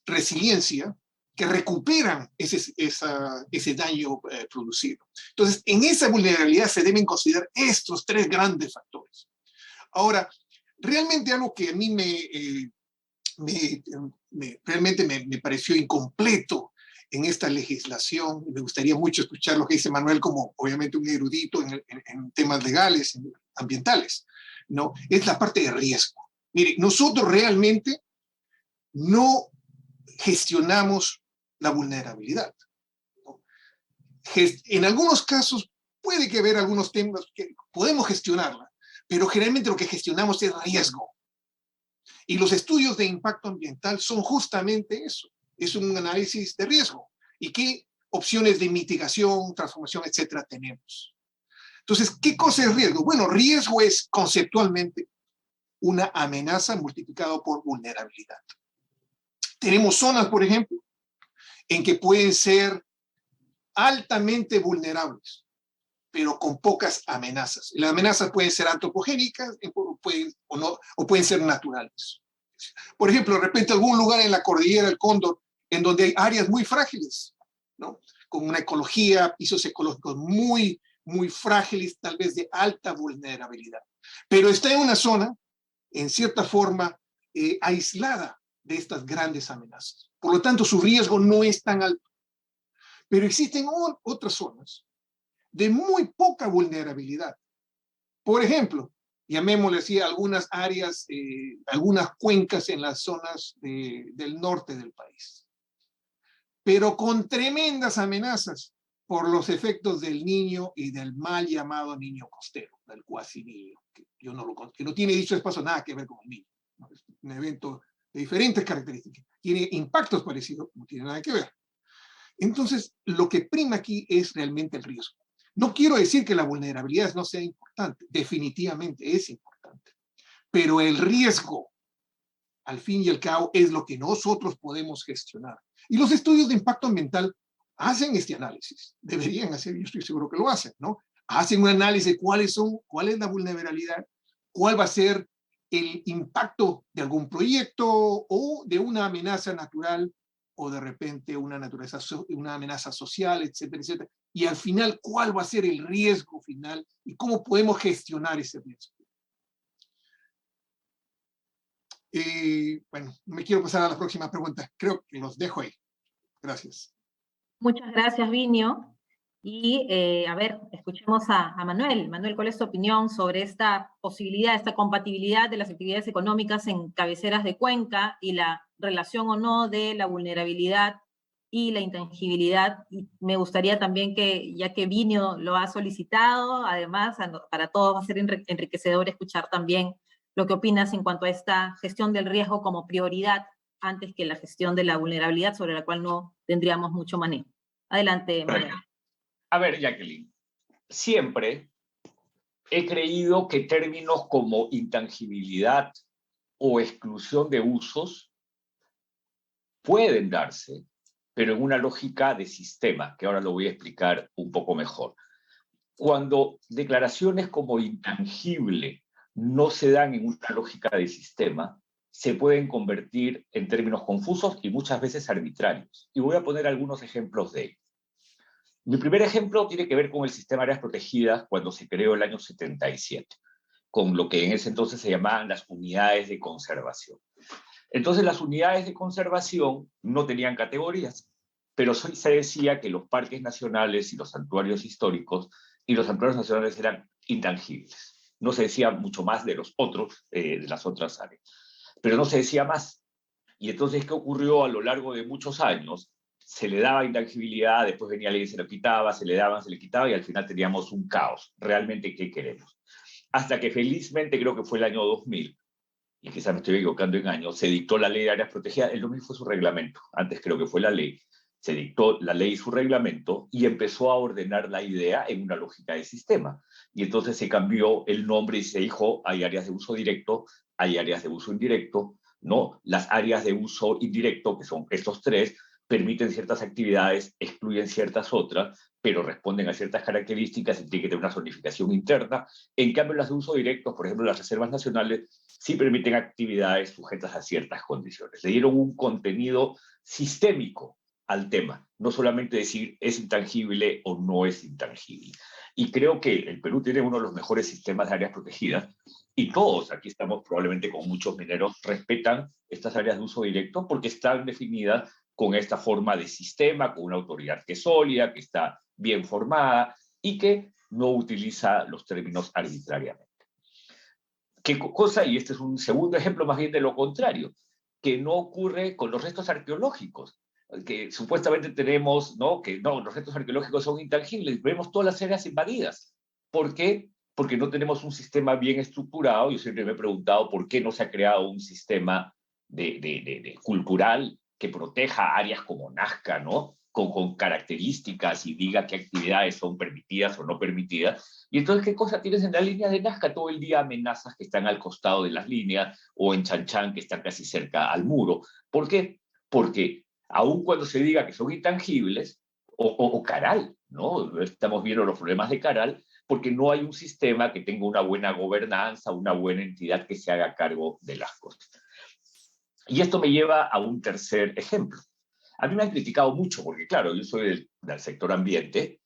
S4: resiliencia que recuperan ese daño producido. Entonces, en esa vulnerabilidad se deben considerar estos tres grandes factores. Ahora, realmente algo que a mí realmente me pareció incompleto en esta legislación, me gustaría mucho escuchar lo que dice Manuel como obviamente un erudito en temas legales, ambientales, ¿no?, es la parte de riesgo. Mire, nosotros realmente no gestionamos la vulnerabilidad, ¿no? En algunos casos puede que haber algunos temas que podemos gestionarla, pero generalmente lo que gestionamos es riesgo. Y los estudios de impacto ambiental son justamente eso, es un análisis de riesgo y qué opciones de mitigación, transformación, etcétera, tenemos. Entonces, ¿qué cosa es riesgo? Bueno, riesgo es conceptualmente una amenaza multiplicado por vulnerabilidad. Tenemos zonas, por ejemplo, en que pueden ser altamente vulnerables, pero con pocas amenazas. Las amenazas pueden ser antropogénicas o pueden ser naturales. Por ejemplo, de repente algún lugar en la cordillera del Cóndor en donde hay áreas muy frágiles, ¿no?, con una ecología, pisos ecológicos muy, muy frágiles, tal vez de alta vulnerabilidad. Pero está en una zona, en cierta forma, aislada de estas grandes amenazas. Por lo tanto, su riesgo no es tan alto. Pero existen otras zonas de muy poca vulnerabilidad. Por ejemplo, llamémosle así, algunas áreas, algunas cuencas en las zonas del norte del país, pero con tremendas amenazas por los efectos del Niño y del mal llamado niño costero, del cuasi niño, que no tiene, dicho espacio, nada que ver con el niño, ¿no? Es un evento de diferentes características, tiene impactos parecidos, no tiene nada que ver. Entonces, lo que prima aquí es realmente el riesgo. No quiero decir que la vulnerabilidad no sea importante, definitivamente es importante, pero el riesgo al fin y al cabo, es lo que nosotros podemos gestionar. Y los estudios de impacto ambiental hacen este análisis. Deberían hacer, yo estoy seguro que lo hacen, ¿no? Hacen un análisis de cuál es la vulnerabilidad, cuál va a ser el impacto de algún proyecto o de una amenaza natural o de repente una amenaza social, etcétera, etcétera. Y al final, cuál va a ser el riesgo final y cómo podemos gestionar ese riesgo. Bueno, me quiero pasar a la próxima pregunta. Creo que los dejo ahí. Gracias.
S3: Muchas gracias, Vinio. Y, a ver, escuchemos a Manuel. Manuel, ¿cuál es tu opinión sobre esta posibilidad, esta compatibilidad de las actividades económicas en cabeceras de cuenca y la relación o no de la vulnerabilidad y la intangibilidad? Y me gustaría también que, ya que Vinio lo ha solicitado, además, para todos va a ser enriquecedor escuchar también lo que opinas en cuanto a esta gestión del riesgo como prioridad antes que la gestión de la vulnerabilidad, sobre la cual no tendríamos mucho manejo. Adelante, Manuel.
S5: A ver, Jacqueline, siempre he creído que términos como intangibilidad o exclusión de usos pueden darse, pero en una lógica de sistema, que ahora lo voy a explicar un poco mejor. Cuando declaraciones como intangible no se dan en una lógica de sistema, se pueden convertir en términos confusos y muchas veces arbitrarios. Y voy a poner algunos ejemplos de ello. Mi primer ejemplo tiene que ver con el sistema de áreas protegidas cuando se creó el año 77, con lo que en ese entonces se llamaban las unidades de conservación. Entonces las unidades de conservación no tenían categorías, pero se decía que los parques nacionales y los santuarios históricos y los santuarios nacionales eran intangibles. No se decía mucho más de los otros, de las otras áreas, pero no se decía más. Y entonces, ¿qué ocurrió a lo largo de muchos años? Se le daba intangibilidad, después venía alguien y se lo quitaba, se le daban, se le quitaba, y al final teníamos un caos. ¿Realmente qué queremos? Hasta que felizmente, creo que fue el año 2000, y quizás me estoy equivocando en años, se dictó la ley de áreas protegidas. El 2000 fue su reglamento, antes creo que fue la ley. Se dictó la ley y su reglamento y empezó a ordenar la idea en una lógica de sistema. Y entonces se cambió el nombre y se dijo, hay áreas de uso directo, hay áreas de uso indirecto, ¿no? Las áreas de uso indirecto, que son estos tres, permiten ciertas actividades, excluyen ciertas otras, pero responden a ciertas características y tienen que tener una zonificación interna. En cambio, las de uso directo, por ejemplo, las reservas nacionales, sí permiten actividades sujetas a ciertas condiciones. Le dieron un contenido sistémico al tema, no solamente decir es intangible o no es intangible. Y creo que el Perú tiene uno de los mejores sistemas de áreas protegidas, y todos, aquí estamos probablemente con muchos mineros, respetan estas áreas de uso directo porque están definidas con esta forma de sistema, con una autoridad que es sólida, que está bien formada y que no utiliza los términos arbitrariamente. ¿Qué cosa? Y este es un segundo ejemplo más bien de lo contrario, que no ocurre con los restos arqueológicos, que supuestamente tenemos, ¿no? Que no, los restos arqueológicos son intangibles, vemos todas las áreas invadidas. ¿Por qué? Porque no tenemos un sistema bien estructurado. Yo siempre me he preguntado por qué no se ha creado un sistema cultural que proteja áreas como Nazca, ¿no? Con características y diga qué actividades son permitidas o no permitidas. Y entonces, ¿qué cosa tienes en la línea de Nazca? Todo el día amenazas que están al costado de las líneas, o en Chanchán, que están casi cerca al muro. ¿Por qué? Porque aun cuando se diga que son intangibles, o Caral, ¿no? Estamos viendo los problemas de Caral, porque no hay un sistema que tenga una buena gobernanza, una buena entidad que se haga cargo de las cosas. Y esto me lleva a un tercer ejemplo. A mí me han criticado mucho, porque claro, yo soy del sector ambiente,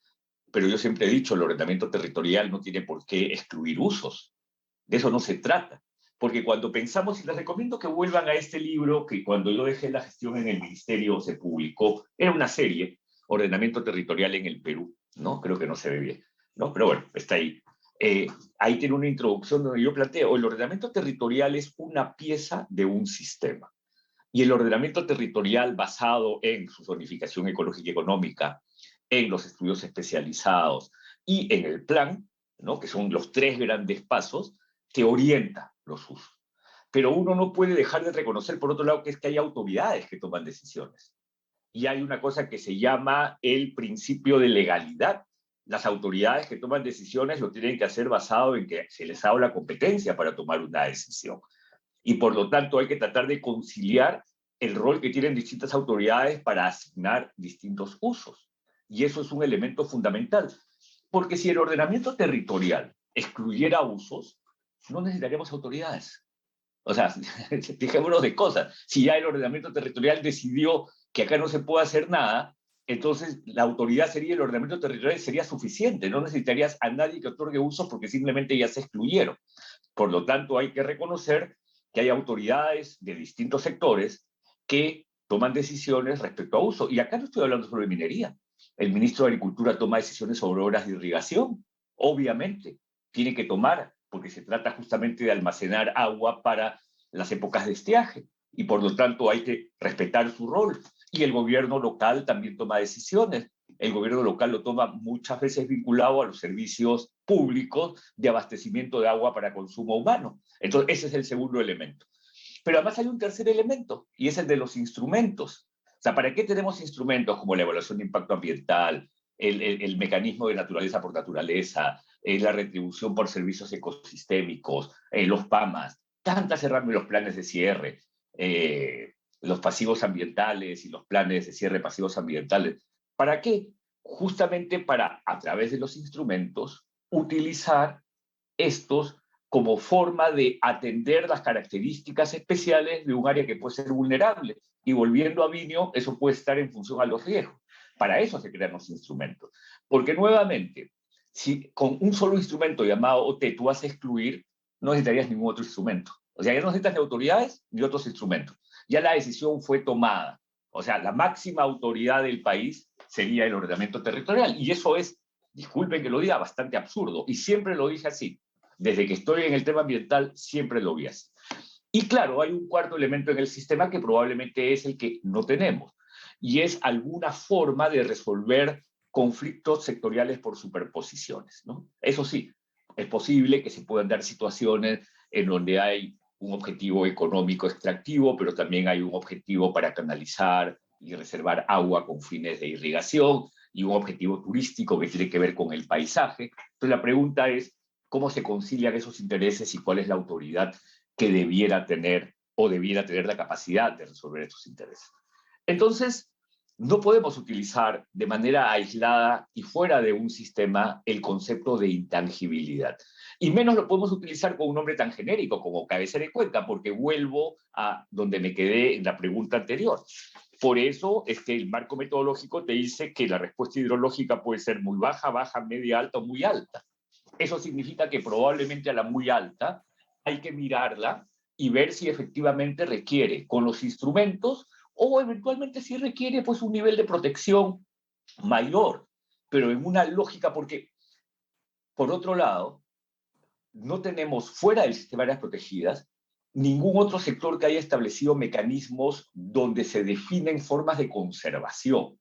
S5: pero yo siempre he dicho, el ordenamiento territorial no tiene por qué excluir usos. De eso no se trata. Porque cuando pensamos, y les recomiendo que vuelvan a este libro, que cuando yo dejé la gestión en el ministerio se publicó, era una serie, Ordenamiento Territorial en el Perú, ¿no? Creo que no se ve bien, ¿no? Pero bueno, está ahí. Ahí tiene una introducción donde yo planteo, el ordenamiento territorial es una pieza de un sistema. Y el ordenamiento territorial basado en su zonificación ecológica y económica, en los estudios especializados y en el plan, ¿no? Que son los tres grandes pasos, te orienta los usos. Pero uno no puede dejar de reconocer, por otro lado, que es que hay autoridades que toman decisiones. Y hay una cosa que se llama el principio de legalidad. Las autoridades que toman decisiones lo tienen que hacer basado en que se les ha dado la competencia para tomar una decisión. Y por lo tanto hay que tratar de conciliar el rol que tienen distintas autoridades para asignar distintos usos. Y eso es un elemento fundamental. Porque si el ordenamiento territorial excluyera usos, no necesitaríamos autoridades. O sea, dejémonos de cosas. Si ya el ordenamiento territorial decidió que acá no se puede hacer nada, entonces la autoridad sería el ordenamiento territorial sería suficiente. No necesitarías a nadie que otorgue usos porque simplemente ya se excluyeron. Por lo tanto, hay que reconocer que hay autoridades de distintos sectores que toman decisiones respecto a uso. Y acá no estoy hablando solo de minería. El ministro de Agricultura toma decisiones sobre obras de irrigación. Obviamente, tiene que tomar, porque se trata justamente de almacenar agua para las épocas de estiaje. Y por lo tanto hay que respetar su rol. Y el gobierno local también toma decisiones. El gobierno local lo toma muchas veces vinculado a los servicios públicos de abastecimiento de agua para consumo humano. Entonces, ese es el segundo elemento. Pero además hay un tercer elemento, y es el de los instrumentos. O sea, ¿para qué tenemos instrumentos como la evaluación de impacto ambiental, el mecanismo de naturaleza por naturaleza, la retribución por servicios ecosistémicos, los PAMAS, tantas herramientas, los planes de cierre, los pasivos ambientales y los planes de cierre pasivos ambientales? ¿Para qué? Justamente para, a través de los instrumentos, utilizar estos como forma de atender las características especiales de un área que puede ser vulnerable. Y volviendo a Vinio, eso puede estar en función a los riesgos. Para eso se crean los instrumentos. Porque nuevamente, si con un solo instrumento llamado OT tú vas a excluir, no necesitarías ningún otro instrumento. O sea, ya no necesitas ni autoridades ni otros instrumentos. Ya la decisión fue tomada. O sea, la máxima autoridad del país sería el ordenamiento territorial. Y eso es, disculpen que lo diga, bastante absurdo. Y siempre lo dije así. Desde que estoy en el tema ambiental, siempre lo vi así. Y claro, hay un cuarto elemento en el sistema que probablemente es el que no tenemos, y es alguna forma de resolver conflictos sectoriales por superposiciones, ¿no? Eso sí, es posible que se puedan dar situaciones en donde hay un objetivo económico extractivo, pero también hay un objetivo para canalizar y reservar agua con fines de irrigación, y un objetivo turístico que tiene que ver con el paisaje. Entonces la pregunta es, ¿cómo se concilian esos intereses y cuál es la autoridad que debiera tener o debiera tener la capacidad de resolver estos intereses? Entonces, no podemos utilizar de manera aislada y fuera de un sistema el concepto de intangibilidad. Y menos lo podemos utilizar con un nombre tan genérico como cabecera de cuenca, porque vuelvo a donde me quedé en la pregunta anterior. Por eso es que el marco metodológico te dice que la respuesta hidrológica puede ser muy baja, baja, media, alta o muy alta. Eso significa que probablemente a la muy alta hay que mirarla y ver si efectivamente requiere con los instrumentos o eventualmente si requiere pues un nivel de protección mayor, pero en una lógica, porque por otro lado no tenemos fuera del sistema de áreas protegidas ningún otro sector que haya establecido mecanismos donde se definen formas de conservación,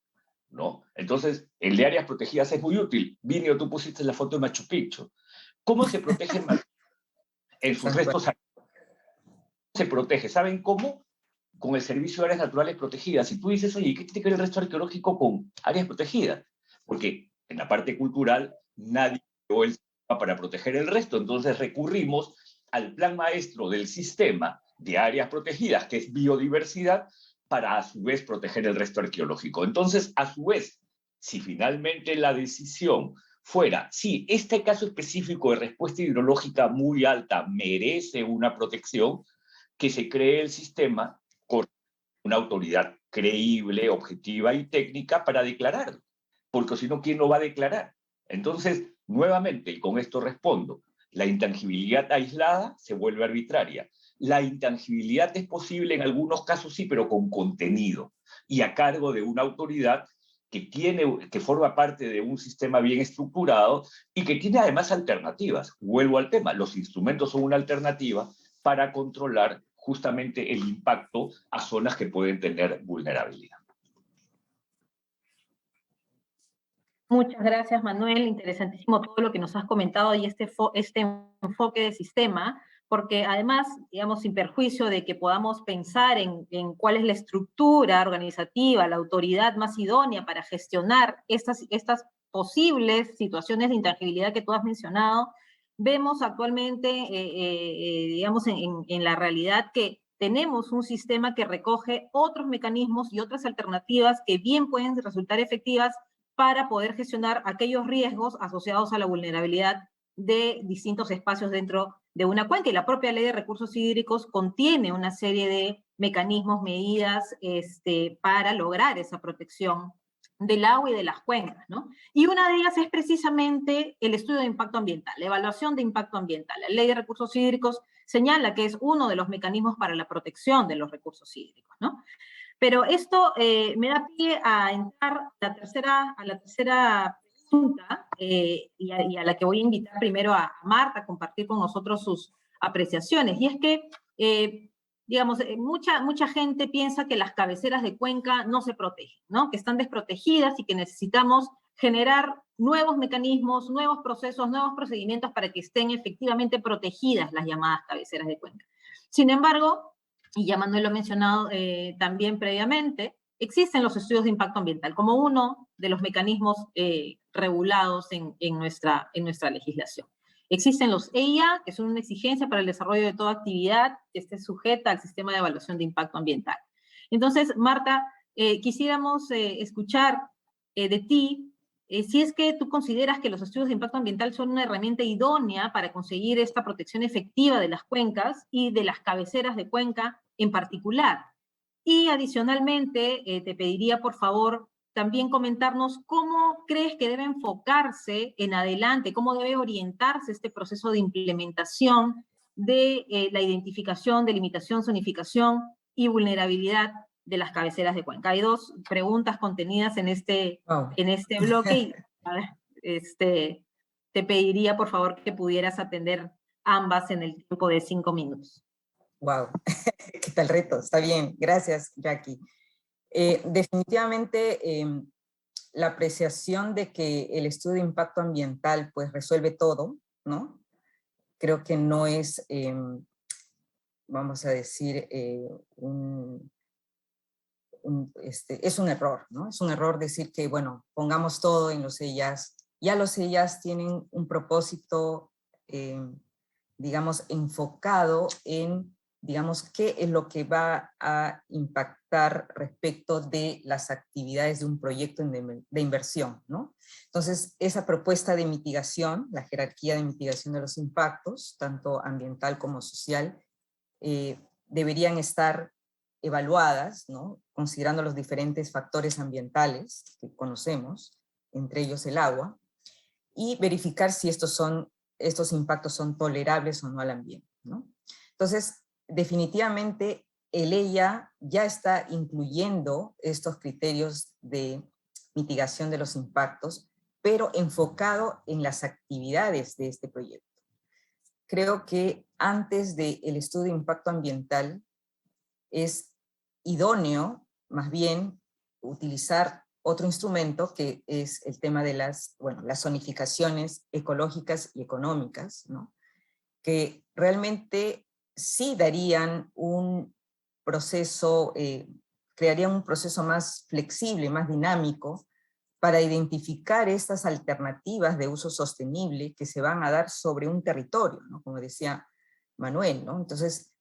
S5: ¿no? Entonces, el de áreas protegidas es muy útil. Vinio, tú pusiste la foto de Machu Picchu. ¿Cómo se protege en sus restos? Se protege, ¿saben cómo? Con el Servicio de Áreas Naturales Protegidas. Y tú dices, oye, ¿qué tiene que ver el resto arqueológico con áreas protegidas? Porque en la parte cultural nadie creó el sistema para proteger el resto, entonces recurrimos al plan maestro del sistema de áreas protegidas, que es biodiversidad, para a su vez proteger el resto arqueológico. Entonces, a su vez, si finalmente la decisión fuera, sí, este caso específico de respuesta hidrológica muy alta merece una protección, que se cree el sistema con una autoridad creíble, objetiva y técnica para declararlo. Porque si no, ¿quién lo va a declarar? Entonces, nuevamente, y con esto respondo, la intangibilidad aislada se vuelve arbitraria. La intangibilidad es posible en algunos casos, sí, pero con contenido y a cargo de una autoridad que forma parte de un sistema bien estructurado y que tiene además alternativas. Vuelvo al tema, los instrumentos son una alternativa para controlar justamente el impacto a zonas que pueden tener vulnerabilidad.
S3: Muchas gracias, Manuel. Interesantísimo todo lo que nos has comentado y este enfoque de sistema, porque además, digamos, sin perjuicio de que podamos pensar en cuál es la estructura organizativa, la autoridad más idónea para gestionar estas posibles situaciones de intangibilidad que tú has mencionado, vemos actualmente, digamos, en la realidad que tenemos un sistema que recoge otros mecanismos y otras alternativas que bien pueden resultar efectivas para poder gestionar aquellos riesgos asociados a la vulnerabilidad de distintos espacios dentro de una cuenca. Y la propia Ley de Recursos Hídricos contiene una serie de mecanismos, medidas para lograr esa protección del agua y de las cuencas, ¿no? Y una de ellas es precisamente el estudio de impacto ambiental, la evaluación de impacto ambiental. La Ley de Recursos Hídricos señala que es uno de los mecanismos para la protección de los recursos hídricos, ¿no? Pero esto me da pie a entrar a la tercera pregunta, y a la que voy a invitar primero a Marta a compartir con nosotros sus apreciaciones. Y es que, digamos, mucha gente piensa que las cabeceras de cuenca no se protegen, ¿no? Que están desprotegidas y que necesitamos generar nuevos mecanismos, nuevos procesos, nuevos procedimientos para que estén efectivamente protegidas las llamadas cabeceras de cuenca. Sin embargo, y ya Manuel lo ha mencionado también previamente, existen los estudios de impacto ambiental como uno de los mecanismos regulados en nuestra legislación. Existen los EIA, que son una exigencia para el desarrollo de toda actividad que esté sujeta al sistema de evaluación de impacto ambiental. Entonces, Marta, quisiéramos escuchar de ti si es que tú consideras que los estudios de impacto ambiental son una herramienta idónea para conseguir esta protección efectiva de las cuencas y de las cabeceras de cuenca en particular. Y adicionalmente, te pediría, por favor, también comentarnos cómo crees que debe enfocarse en adelante, cómo debe orientarse este proceso de implementación de la identificación, delimitación, zonificación y vulnerabilidad de las cabeceras de cuenca. Hay dos preguntas contenidas en este bloque y a ver, te pediría por favor que pudieras atender ambas en el tiempo de 5 minutos.
S6: Wow, qué tal reto, está bien, gracias Jackie. Definitivamente la apreciación de que el estudio de impacto ambiental pues resuelve todo, ¿no? Creo que no es, vamos a decir, es un error, ¿no? Es un error decir que, bueno, pongamos todo en los EIAs. Ya los EIAs tienen un propósito, digamos, enfocado en, digamos, qué es lo que va a impactar respecto de las actividades de un proyecto de inversión, ¿no? Entonces, esa propuesta de mitigación, la jerarquía de mitigación de los impactos, tanto ambiental como social, deberían estar evaluadas, ¿no? Considerando los diferentes factores ambientales que conocemos, entre ellos el agua, y verificar si estos impactos son tolerables o no al ambiente, ¿no? Entonces, definitivamente el EIA ya está incluyendo estos criterios de mitigación de los impactos, pero enfocado en las actividades de este proyecto. Creo que antes del estudio de impacto ambiental es idóneo, más bien, utilizar otro instrumento que es el tema de las zonificaciones ecológicas y económicas, ¿no? Que realmente sí darían un proceso, crearían un proceso más flexible, más dinámico, para identificar estas alternativas de uso sostenible que se van a dar sobre un territorio, ¿no? Como decía Manuel, ¿no? Entonces,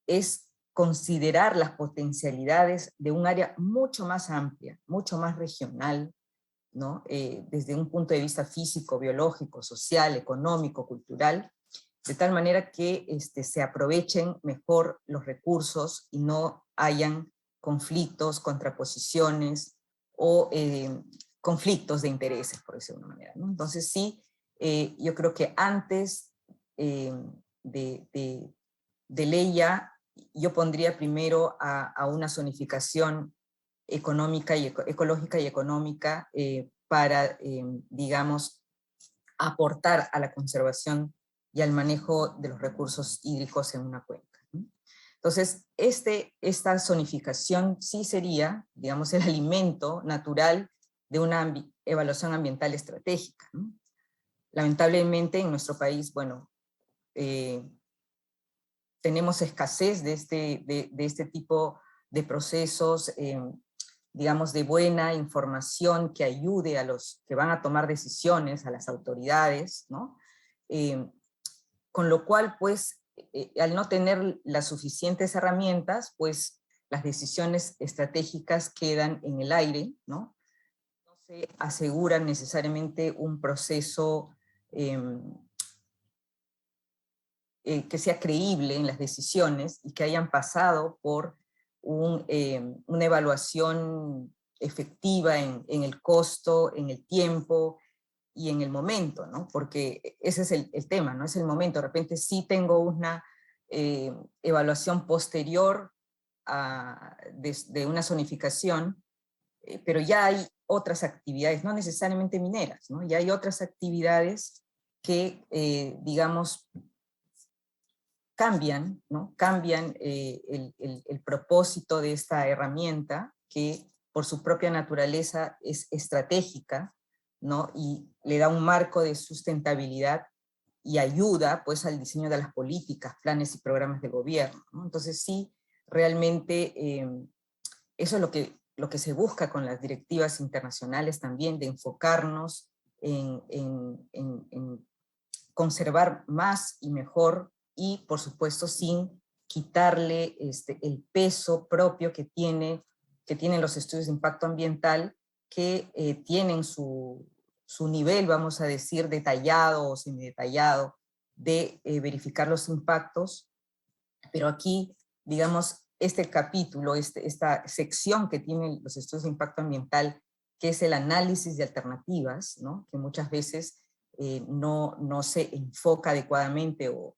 S6: es considerar las potencialidades de un área mucho más amplia, mucho más regional, ¿no? Desde un punto de vista físico, biológico, social, económico, cultural, de tal manera que se aprovechen mejor los recursos y no hayan conflictos, contraposiciones o conflictos de intereses, por decirlo de una manera, ¿no? Entonces sí, yo creo que antes de EIA, yo pondría primero a una zonificación económica y ecológica y económica para, digamos, aportar a la conservación y al manejo de los recursos hídricos en una cuenca, ¿no? Entonces, esta zonificación sí sería, digamos, el alimento natural de una evaluación ambiental estratégica, ¿no? Lamentablemente en nuestro país, bueno, tenemos escasez de este tipo de procesos, digamos, de buena información que ayude a los que van a tomar decisiones, a las autoridades, ¿no? con lo cual, pues, al no tener las suficientes herramientas, pues las decisiones estratégicas quedan en el aire, ¿no? No se asegura necesariamente un proceso que sea creíble en las decisiones y que hayan pasado por una evaluación efectiva en el costo, en el tiempo y en el momento, ¿no? Porque ese es el tema, ¿no? Es el momento. De repente sí tengo una evaluación posterior de una zonificación, pero ya hay otras actividades, no necesariamente mineras, ¿no? Ya hay otras actividades que, digamos, cambian, ¿no? Cambian el propósito de esta herramienta, que por su propia naturaleza es estratégica, ¿no? Y le da un marco de sustentabilidad y ayuda, pues, al diseño de las políticas, planes y programas de gobierno, ¿no? Entonces sí, realmente eso es lo que se busca con las directivas internacionales también, de enfocarnos en conservar más y mejor, y por supuesto sin quitarle el peso propio que tienen los estudios de impacto ambiental, que tienen su nivel, vamos a decir, detallado o semidetallado de verificar los impactos, pero aquí, digamos, este capítulo, esta sección que tienen los estudios de impacto ambiental, que es el análisis de alternativas, ¿no? Que muchas veces no se enfoca adecuadamente o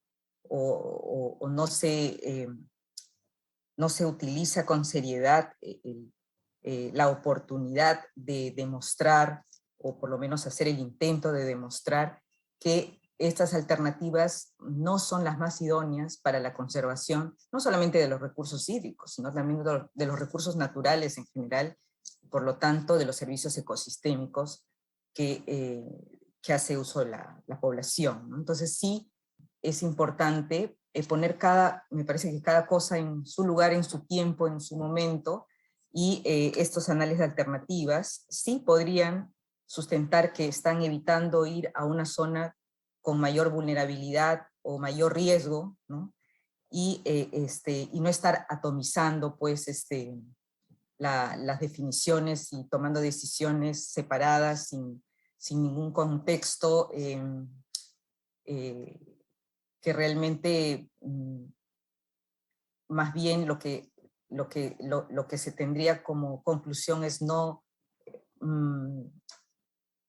S6: no se utiliza con seriedad la oportunidad de demostrar, o por lo menos hacer el intento de demostrar, que estas alternativas no son las más idóneas para la conservación, no solamente de los recursos hídricos, sino también de los recursos naturales en general, por lo tanto de los servicios ecosistémicos que hace uso la población, ¿no? Entonces sí es importante poner me parece que cada cosa en su lugar, en su tiempo, en su momento, y estos análisis de alternativas sí podrían sustentar que están evitando ir a una zona con mayor vulnerabilidad o mayor riesgo, ¿no? Y no estar atomizando, pues, las definiciones y tomando decisiones separadas sin ningún contexto que realmente más bien lo que se tendría como conclusión es no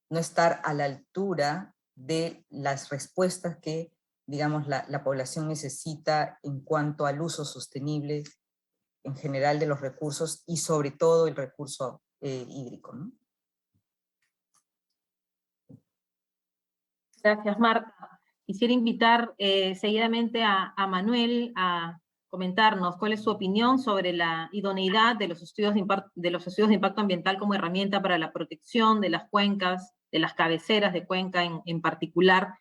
S6: estar a la altura de las respuestas que, digamos, la población necesita en cuanto al uso sostenible en general de los recursos, y sobre todo el recurso hídrico, ¿no?
S3: Gracias, Marta. Quisiera invitar seguidamente a Manuel a comentarnos cuál es su opinión sobre la idoneidad de los estudios de impacto ambiental como herramienta para la protección de las cuencas, de las cabeceras de cuenca en particular,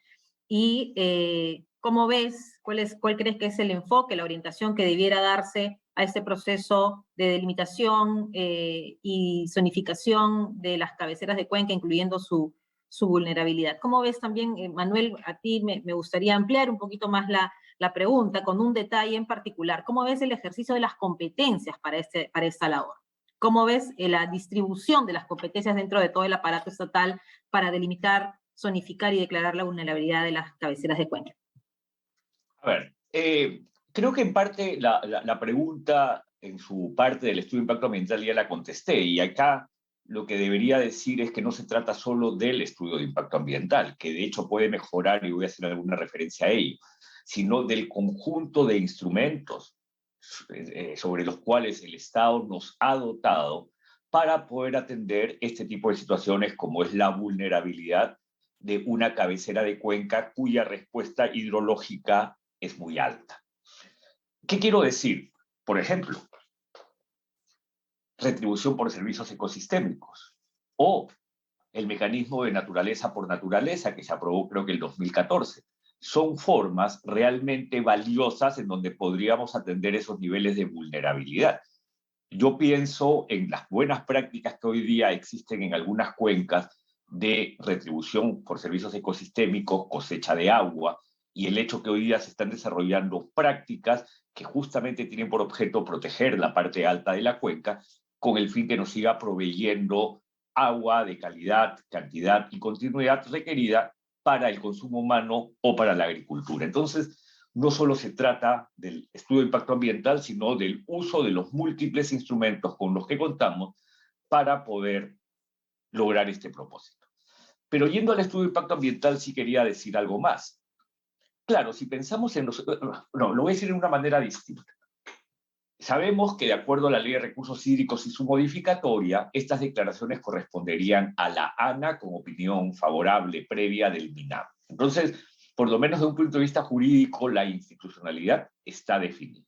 S3: y cómo ves, cuál crees que es el enfoque, la orientación que debiera darse a este proceso de delimitación y zonificación de las cabeceras de cuenca, incluyendo su vulnerabilidad. ¿Cómo ves también, Manuel, a ti me gustaría ampliar un poquito más la pregunta con un detalle en particular? ¿Cómo ves el ejercicio de las competencias para esta labor? ¿Cómo ves la distribución de las competencias dentro de todo el aparato estatal para delimitar, zonificar y declarar la vulnerabilidad de las cabeceras de cuenca?
S5: A ver, creo que en parte la pregunta, en su parte del estudio de impacto ambiental, ya la contesté, y acá lo que debería decir es que no se trata solo del estudio de impacto ambiental, que de hecho puede mejorar, y voy a hacer alguna referencia a ello, sino del conjunto de instrumentos sobre los cuales el Estado nos ha dotado para poder atender este tipo de situaciones, como es la vulnerabilidad de una cabecera de cuenca cuya respuesta hidrológica es muy alta. ¿Qué quiero decir? Por ejemplo, retribución por servicios ecosistémicos, o el mecanismo de naturaleza por naturaleza que se aprobó, creo que el 2014. Son formas realmente valiosas en donde podríamos atender esos niveles de vulnerabilidad. Yo pienso en las buenas prácticas que hoy día existen en algunas cuencas de retribución por servicios ecosistémicos, cosecha de agua, y el hecho que hoy día se están desarrollando prácticas que justamente tienen por objeto proteger la parte alta de la cuenca con el fin que nos siga proveyendo agua de calidad, cantidad y continuidad requerida para el consumo humano o para la agricultura. Entonces, no solo se trata del estudio de impacto ambiental, sino del uso de los múltiples instrumentos con los que contamos para poder lograr este propósito. Pero yendo al estudio de impacto ambiental, sí quería decir algo más. Claro, si pensamos en los... No, lo voy a decir de una manera distinta. Sabemos que de acuerdo a la Ley de Recursos Hídricos y su modificatoria, estas declaraciones corresponderían a la ANA con opinión favorable previa del MINAM. Entonces, por lo menos desde un punto de vista jurídico, la institucionalidad está definida.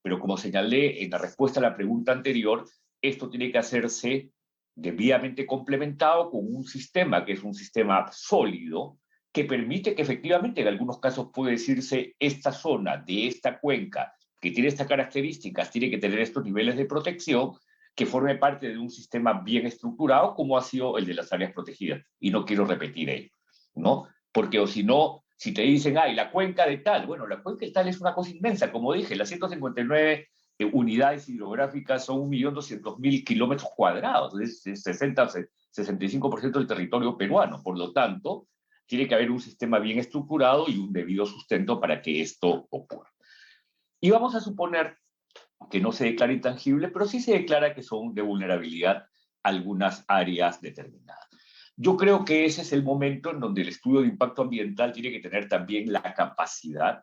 S5: Pero como señalé en la respuesta a la pregunta anterior, esto tiene que hacerse debidamente complementado con un sistema que es un sistema sólido, que permite que efectivamente en algunos casos puede decirse esta zona de esta cuenca que tiene estas características tiene que tener estos niveles de protección, que forme parte de un sistema bien estructurado como ha sido el de las áreas protegidas. Y no quiero repetir ello, ¿no? Porque o si no, si te dicen, ay, la cuenca de tal, bueno, la cuenca de tal es una cosa inmensa, como dije, las 159 unidades hidrográficas son 1.200.000 kilómetros cuadrados, es 65% del territorio peruano, por lo tanto, tiene que haber un sistema bien estructurado y un debido sustento para que esto ocurra. Y vamos a suponer que no se declara intangible, pero sí se declara que son de vulnerabilidad algunas áreas determinadas. Yo creo que ese es el momento en donde el estudio de impacto ambiental tiene que tener también la capacidad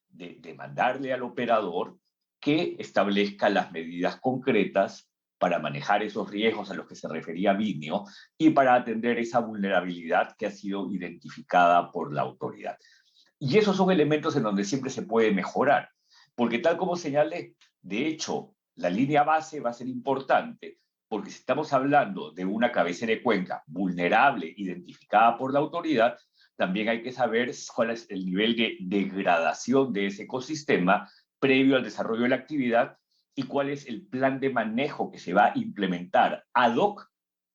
S5: de mandarle al operador que establezca las medidas concretas para manejar esos riesgos a los que se refería Vinio y para atender esa vulnerabilidad que ha sido identificada por la autoridad. Y esos son elementos en donde siempre se puede mejorar, porque tal como señalé, de hecho, la línea base va a ser importante, porque si estamos hablando de una cabecera de cuenca vulnerable, identificada por la autoridad, también hay que saber cuál es el nivel de degradación de ese ecosistema previo al desarrollo de la actividad y cuál es el plan de manejo que se va a implementar ad hoc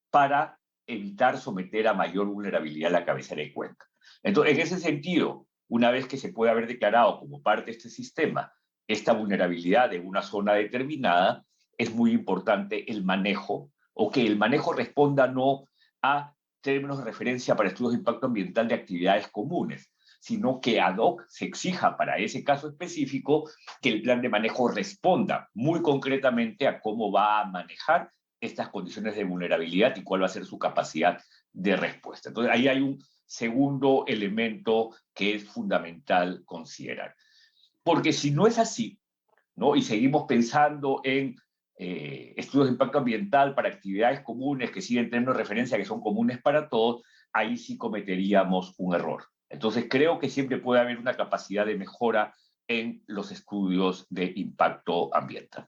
S5: para evitar someter a mayor vulnerabilidad a la cabecera de cuenca. Entonces, en ese sentido, una vez que se puede haber declarado como parte de este sistema esta vulnerabilidad de una zona determinada, es muy importante el manejo, o que el manejo responda no a términos de referencia para estudios de impacto ambiental de actividades comunes, sino que ad hoc se exija para ese caso específico que el plan de manejo responda muy concretamente a cómo va a manejar estas condiciones de vulnerabilidad y cuál va a ser su capacidad de respuesta. Entonces, ahí hay un segundo elemento que es fundamental considerar. Porque si no es así, ¿no? Y seguimos pensando en estudios de impacto ambiental para actividades comunes que siguen teniendo referencia que son comunes para todos, ahí sí cometeríamos un error. Entonces creo que siempre puede haber una capacidad de mejora en los estudios de impacto ambiental.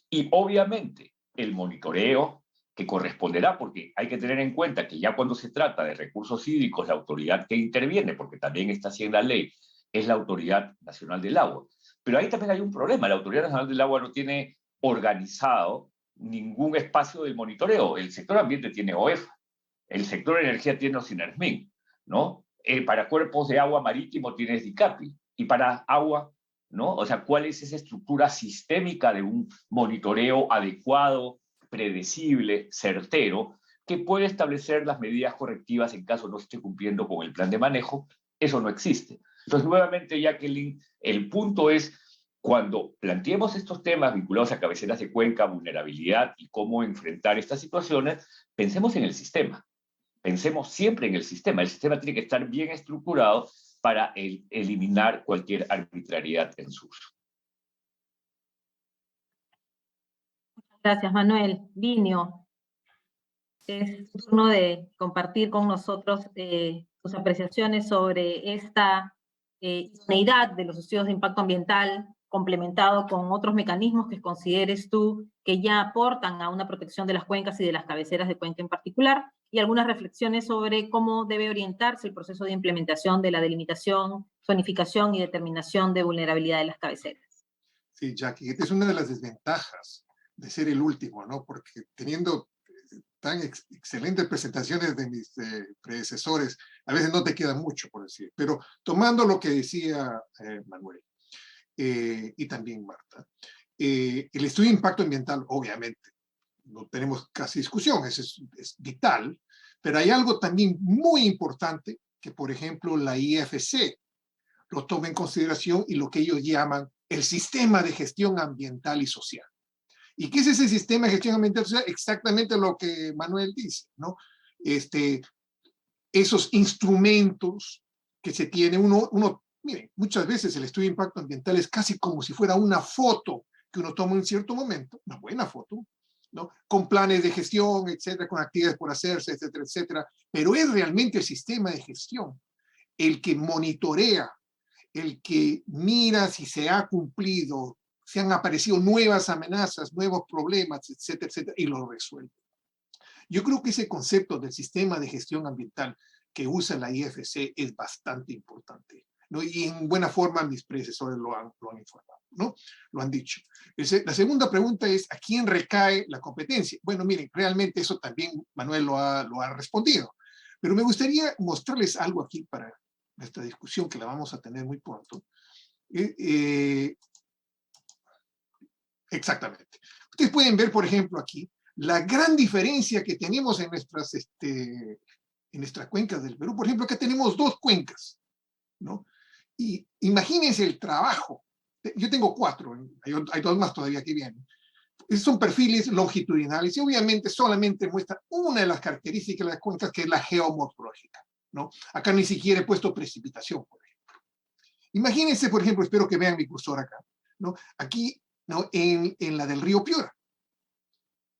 S5: Y obviamente el monitoreo que corresponderá, porque hay que tener en cuenta que ya cuando se trata de recursos hídricos, la autoridad que interviene, porque también está así en la ley, es la Autoridad Nacional del Agua. Pero ahí también hay un problema, la Autoridad Nacional del Agua no tiene organizado ningún espacio de monitoreo. El sector ambiente tiene OEFA, el sector energía tiene OSINERMIN, ¿no? Para cuerpos de agua marítimo tienes DICAPI, y para agua, ¿no? O sea, ¿cuál es esa estructura sistémica de un monitoreo adecuado, predecible, certero, que puede establecer las medidas correctivas en caso no se esté cumpliendo con el plan de manejo? Eso no existe. Entonces, nuevamente, Jacqueline, el punto es, cuando planteemos estos temas vinculados a cabeceras de cuenca, vulnerabilidad y cómo enfrentar estas situaciones, pensemos en el sistema. Pensemos siempre en el sistema. El sistema tiene que estar bien estructurado para eliminar cualquier arbitrariedad en su uso.
S3: Gracias, Manuel. Vinio, es tu turno de compartir con nosotros tus apreciaciones sobre esta idoneidad de los estudios de impacto ambiental complementado con otros mecanismos que consideres tú que ya aportan a una protección de las cuencas y de las cabeceras de cuenca en particular, y algunas reflexiones sobre cómo debe orientarse el proceso de implementación de la delimitación, zonificación y determinación de vulnerabilidad de las cabeceras.
S4: Sí, Jackie, esta es una de las desventajas de ser el último, ¿no? Porque teniendo tan excelentes presentaciones de mis predecesores. A veces no te queda mucho por decir, pero tomando lo que decía Manuel y también Marta, el estudio de impacto ambiental, obviamente, no tenemos casi discusión, es vital, pero hay algo también muy importante que, por ejemplo, la IFC lo toma en consideración y lo que ellos llaman el sistema de gestión ambiental y social. ¿Y qué es ese sistema de gestión ambiental y social? Exactamente lo que Manuel dice, ¿no? Esos instrumentos que se tiene, miren, muchas veces el estudio de impacto ambiental es casi como si fuera una foto que uno toma en cierto momento, una buena foto, ¿no? Con planes de gestión, etcétera, con actividades por hacerse, etcétera, etcétera, pero es realmente el sistema de gestión el que monitorea, el que mira si se ha cumplido, si han aparecido nuevas amenazas, nuevos problemas, etcétera, etcétera, y lo resuelve. Yo creo que ese concepto del sistema de gestión ambiental que usa la IFC es bastante importante, ¿no? Y en buena forma mis predecesores lo han informado, ¿no? Lo han dicho. La segunda pregunta es, ¿a quién recae la competencia? Bueno, miren, realmente eso también Manuel lo ha respondido, pero me gustaría mostrarles algo aquí para esta discusión que la vamos a tener muy pronto. Exactamente. Ustedes pueden ver, por ejemplo, aquí, la gran diferencia que tenemos en nuestras cuencas del Perú. Por ejemplo, acá tenemos 2 cuencas, ¿no? Y imagínense el trabajo. Yo tengo 4, hay 2 más todavía que vienen. Son perfiles longitudinales y obviamente solamente muestra una de las características de las cuencas, que es la geomorfológica, ¿no? Acá ni siquiera he puesto precipitación, por ejemplo. Imagínense, por ejemplo, espero que vean mi cursor acá, ¿no? Aquí, ¿no? En la del río Piura.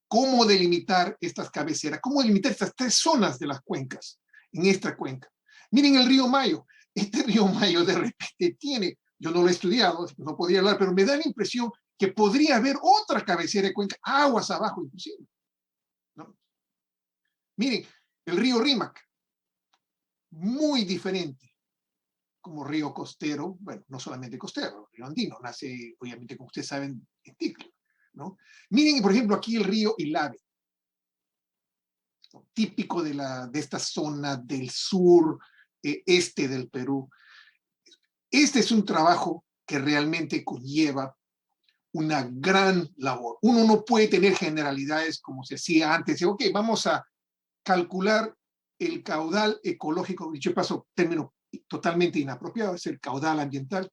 S4: ¿Cómo delimitar estas cabeceras? ¿Cómo delimitar estas 3 zonas de las cuencas en esta cuenca? Miren el río Mayo. Este río Mayo de repente tiene, yo no lo he estudiado, no podría hablar, pero me da la impresión que podría haber otra cabecera de cuenca, aguas abajo inclusive, ¿no? Miren, el río Rímac, muy diferente como río costero, bueno, no solamente costero, río andino, nace, obviamente, como ustedes saben, en Ticlo, ¿no? Miren, por ejemplo, aquí el río Ilave, ¿no? Típico de esta zona del sur, este del Perú. Este es un trabajo que realmente conlleva una gran labor. Uno no puede tener generalidades como se hacía antes. De, ok, vamos a calcular el caudal ecológico, dicho paso, término totalmente inapropiado, es el caudal ambiental.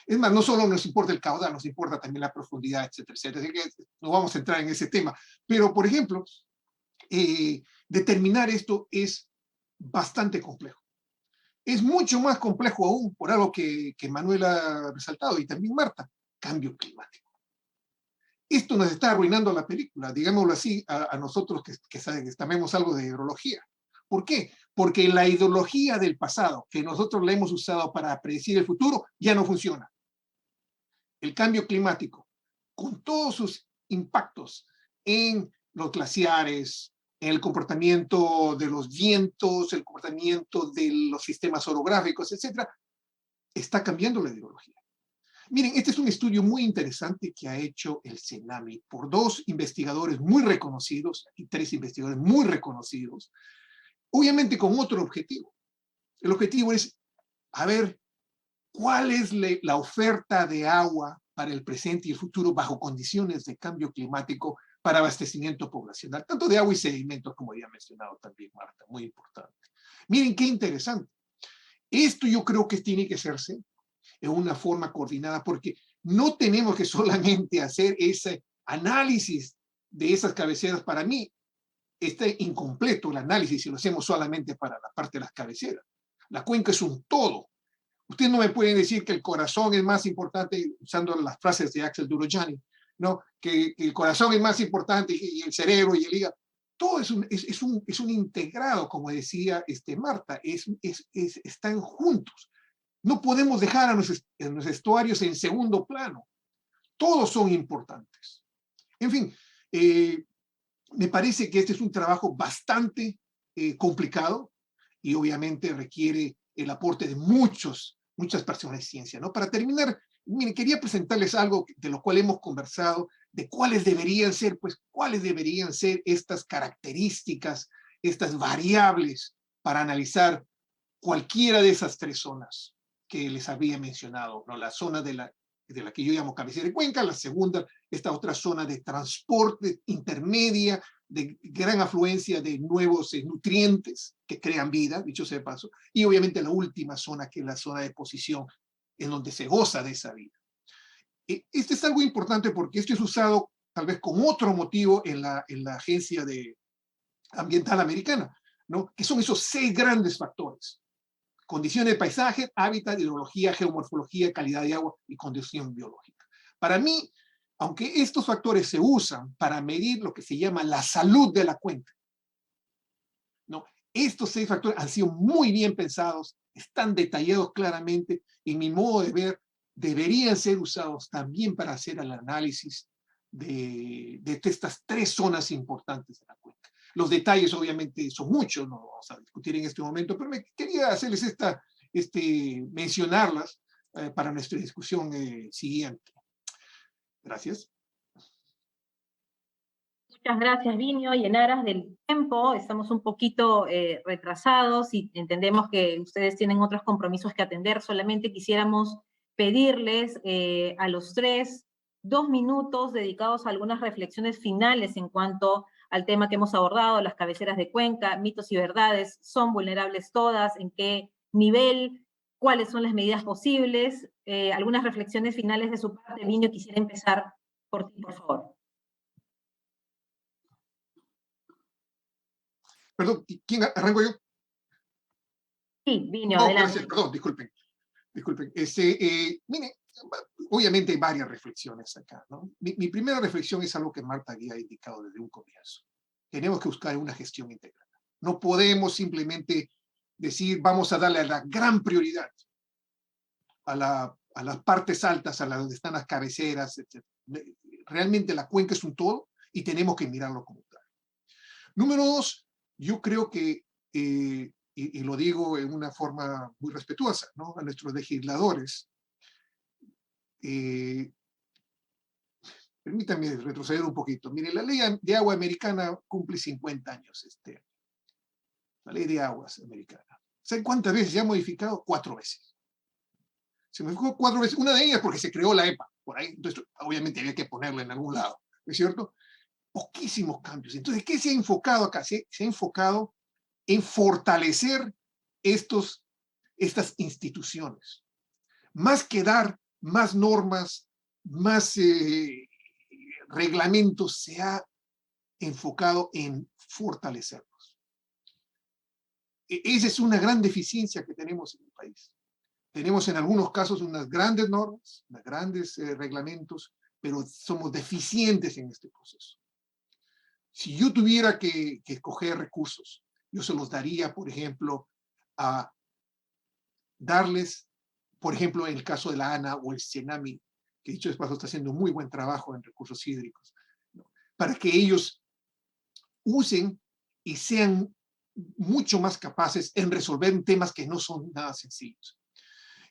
S4: Es más, no solo nos importa el caudal, nos importa también la profundidad, etcétera, etcétera. Así que no vamos a entrar en ese tema. Pero, por ejemplo, determinar esto es bastante complejo. Es mucho más complejo aún por algo que Manuel ha resaltado y también Marta, cambio climático. Esto nos está arruinando la película, digámoslo así, a nosotros que sabemos algo de hidrología. ¿Por qué? Porque la ideología del pasado, que nosotros la hemos usado para predecir el futuro, ya no funciona. El cambio climático, con todos sus impactos en los glaciares, en el comportamiento de los vientos, el comportamiento de los sistemas orográficos, etcétera, está cambiando la hidrología. Miren, este es un estudio muy interesante que ha hecho el CENAMI por 2 investigadores muy reconocidos, y 3 investigadores muy reconocidos, obviamente con otro objetivo. El objetivo es, a ver, ¿cuál es la oferta de agua para el presente y el futuro bajo condiciones de cambio climático para abastecimiento poblacional? Tanto de agua y sedimentos, como ya ha mencionado también Marta, muy importante. Miren qué interesante. Esto yo creo que tiene que hacerse en una forma coordinada, porque no tenemos que solamente hacer ese análisis de esas cabeceras. Para mí está incompleto el análisis si lo hacemos solamente para la parte de las cabeceras. La cuenca es un todo. Ustedes no me pueden decir que el corazón es más importante, usando las frases de Axel Durojani, ¿no? Que el corazón es más importante y el cerebro y el hígado. Todo es un integrado, como decía Marta, están juntos. No podemos dejar a los estuarios en segundo plano. Todos son importantes. En fin, me parece que este es un trabajo bastante complicado y obviamente requiere el aporte de muchas personas de ciencia, ¿no? Para terminar, miren, quería presentarles algo de lo cual hemos conversado de cuáles deberían ser, pues, cuáles deberían ser estas características, estas variables para analizar cualquiera de esas tres zonas que les había mencionado, ¿no? La zona de la que yo llamo cabecera de cuenca, la segunda, esta otra zona de transporte intermedia, de gran afluencia de nuevos nutrientes que crean vida, dicho sea de paso, y obviamente la última zona, que es la zona de posición, en donde se goza de esa vida. Este es algo importante porque esto es usado tal vez con otro motivo en la Agencia Ambiental Americana, ¿no? Que son esos 6 grandes factores: condiciones de paisaje, hábitat, hidrología, geomorfología, calidad de agua y condición biológica. Para mí, aunque estos factores se usan para medir lo que se llama la salud de la cuenca, ¿no? Estos 6 factores han sido muy bien pensados, están detallados claramente, en mi modo de ver, deberían ser usados también para hacer el análisis de estas 3 zonas importantes de la cuenca. Los detalles obviamente son muchos, no vamos a discutir en este momento, pero me quería hacerles mencionarlas para nuestra discusión siguiente. Gracias.
S3: Muchas gracias, Vinio, y en aras del tiempo, estamos un poquito retrasados y entendemos que ustedes tienen otros compromisos que atender. Solamente quisiéramos pedirles a los 3 2 minutos dedicados a algunas reflexiones finales en cuanto al tema que hemos abordado, las cabeceras de cuenca, mitos y verdades, ¿son vulnerables todas? ¿En qué nivel? ¿Cuáles son las medidas posibles? Algunas reflexiones finales de su parte. Vinio, quisiera empezar por ti, por favor.
S4: Perdón, ¿quién arranco yo?
S3: Sí, Vinio,
S4: No,
S3: adelante.
S4: gracias, perdón, disculpen. Mire, obviamente hay varias reflexiones acá, ¿no? Mi primera reflexión es algo que Marta había indicado desde un comienzo. Tenemos que buscar una gestión integral. No podemos simplemente decir, vamos a darle la gran prioridad a las partes altas, a las donde están las cabeceras, etc. Realmente la cuenca es un todo y tenemos que mirarlo como tal. Número 2, yo creo que, y lo digo en una forma muy respetuosa, ¿no?, a nuestros legisladores, permítanme retroceder un poquito. Mire, la ley de agua americana cumple 50 años este año. La ley de aguas americana. ¿Saben cuántas veces se ha modificado? 4 veces. Se modificó 4 veces. Una de ellas porque se creó la EPA. Por ahí, entonces, obviamente había que ponerla en algún lado, ¿no es cierto? Poquísimos cambios. Entonces, ¿qué se ha enfocado acá? Se ha enfocado en fortalecer estas instituciones. Más que dar más normas, más reglamentos, se ha enfocado en fortalecerlos. Esa es una gran deficiencia que tenemos en el país. Tenemos en algunos casos unas grandes normas, unos grandes reglamentos, pero somos deficientes en este proceso. Si yo tuviera que escoger recursos, yo se los daría, por ejemplo, a darles, por ejemplo, en el caso de la ANA o el CENAMI, que dicho de paso está haciendo muy buen trabajo en recursos hídricos, ¿no?, para que ellos usen y sean mucho más capaces en resolver temas que no son nada sencillos.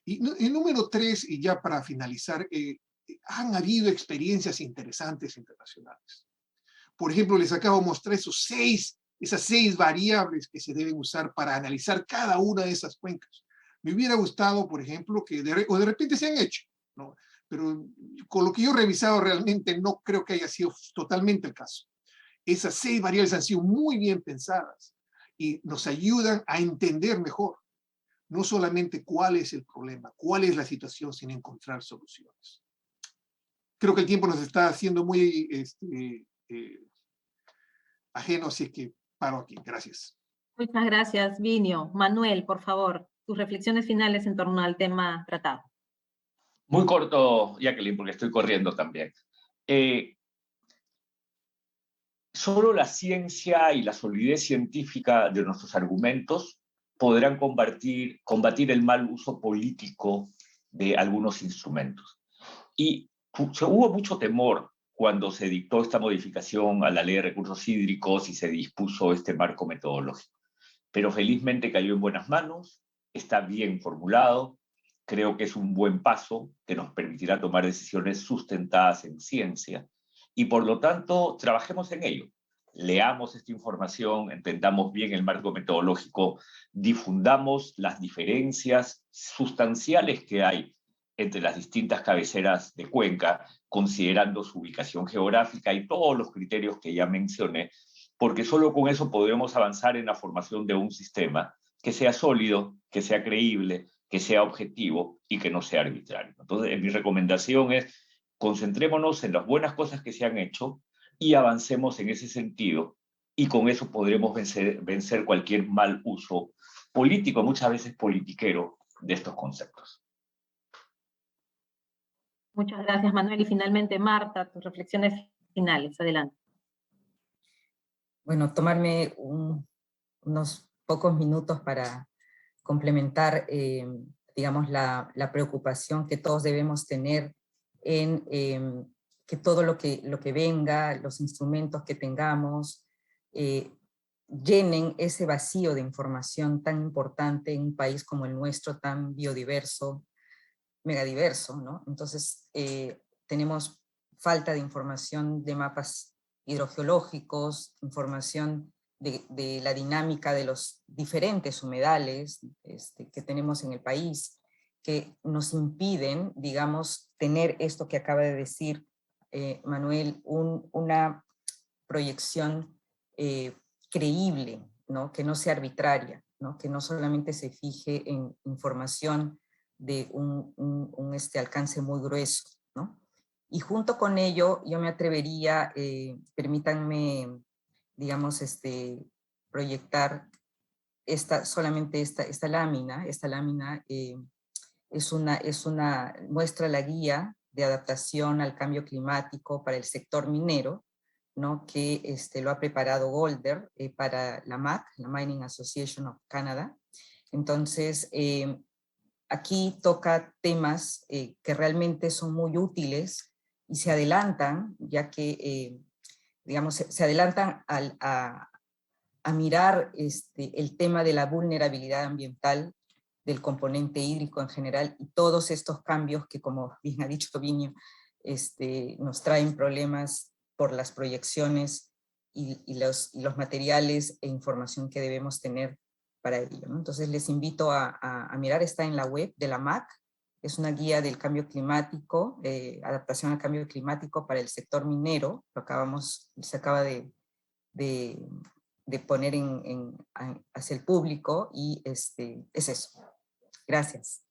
S4: Y número 3, y ya para finalizar, han habido experiencias interesantes internacionales. Por ejemplo, les acabo de mostrar esas 6 variables que se deben usar para analizar cada una de esas cuencas. Me hubiera gustado, por ejemplo, que de repente se han hecho, ¿no?, pero con lo que yo he revisado realmente no creo que haya sido totalmente el caso. Esas 6 variables han sido muy bien pensadas y nos ayudan a entender mejor no solamente cuál es el problema, cuál es la situación, sino encontrar soluciones. Creo que el tiempo nos está haciendo muy ajeno, así que paro aquí. Gracias.
S3: Muchas gracias, Vinio. Manuel, por favor, tus reflexiones finales en torno al tema tratado.
S5: Muy corto, Jacqueline, porque estoy corriendo también. Solo la ciencia y la solidez científica de nuestros argumentos podrán combatir el mal uso político de algunos instrumentos. Y hubo mucho temor cuando se dictó esta modificación a la Ley de Recursos Hídricos y se dispuso este marco metodológico. Pero felizmente cayó en buenas manos, está bien formulado, creo que es un buen paso que nos permitirá tomar decisiones sustentadas en ciencia y por lo tanto trabajemos en ello. Leamos esta información, entendamos bien el marco metodológico, difundamos las diferencias sustanciales que hay entre las distintas cabeceras de cuenca, considerando su ubicación geográfica y todos los criterios que ya mencioné, porque solo con eso podremos avanzar en la formación de un sistema que sea sólido, que sea creíble, que sea objetivo y que no sea arbitrario. Entonces, mi recomendación es concentrémonos en las buenas cosas que se han hecho y avancemos en ese sentido, y con eso podremos vencer cualquier mal uso político, muchas veces politiquero, de estos conceptos.
S3: Muchas gracias, Manuel. Y finalmente, Marta, tus reflexiones finales. Adelante.
S6: Bueno, tomarme unos pocos minutos para complementar, digamos, la preocupación que todos debemos tener en que todo lo que venga, los instrumentos que tengamos, llenen ese vacío de información tan importante en un país como el nuestro, tan biodiverso, megadiverso, ¿no? Entonces, tenemos falta de información de mapas hidrogeológicos, información de la dinámica de los diferentes humedales que tenemos en el país, que nos impiden, digamos, tener esto que acaba de decir Manuel, una proyección creíble, ¿no? Que no sea arbitraria, ¿no? Que no solamente se fije en información de un alcance muy grueso, ¿no? Y junto con ello, yo me atrevería, permítanme, digamos, proyectar solamente esta lámina. Esta lámina muestra la guía de adaptación al cambio climático para el sector minero, ¿no? Que lo ha preparado Golder para la MAC, la Mining Association of Canada. Entonces, aquí toca temas que realmente son muy útiles y se adelantan, ya que, digamos, se adelantan a mirar el tema de la vulnerabilidad ambiental, del componente hídrico en general, y todos estos cambios que, como bien ha dicho Vinio, nos traen problemas por las proyecciones y los materiales e información que debemos tener para ello, ¿no? Entonces les invito a mirar, está en la web de la MAC, es una guía del cambio climático, adaptación al cambio climático para el sector minero, se acaba de poner hacia el público, y es eso. Gracias.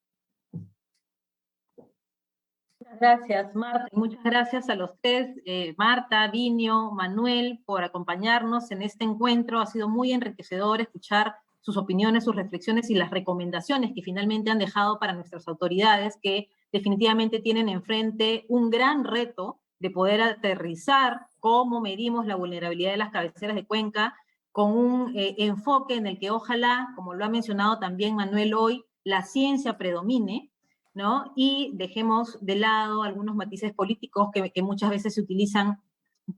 S3: Gracias, Marta. Y muchas gracias a los tres, Marta, Vinio, Manuel, por acompañarnos en este encuentro. Ha sido muy enriquecedor escuchar sus opiniones, sus reflexiones y las recomendaciones que finalmente han dejado para nuestras autoridades, que definitivamente tienen enfrente un gran reto de poder aterrizar cómo medimos la vulnerabilidad de las cabeceras de cuenca, con un enfoque en el que ojalá, como lo ha mencionado también Manuel hoy, la ciencia predomine, ¿no? Y dejemos de lado algunos matices políticos que muchas veces se utilizan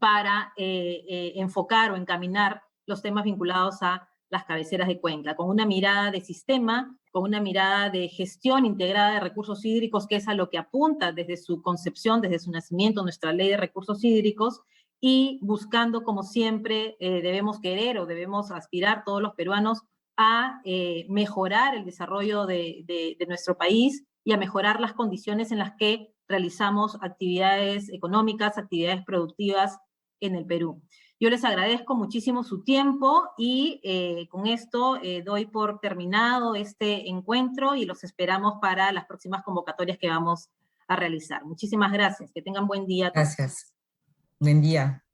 S3: para enfocar o encaminar los temas vinculados a las cabeceras de cuenca, con una mirada de sistema, con una mirada de gestión integrada de recursos hídricos, que es a lo que apunta desde su concepción, desde su nacimiento, nuestra ley de recursos hídricos, y buscando, como siempre, debemos querer o debemos aspirar todos los peruanos a mejorar el desarrollo de nuestro país y a mejorar las condiciones en las que realizamos actividades económicas, actividades productivas en el Perú. Yo les agradezco muchísimo su tiempo y con esto doy por terminado este encuentro y los esperamos para las próximas convocatorias que vamos a realizar. Muchísimas gracias. Que tengan buen día.
S6: Gracias. Buen día.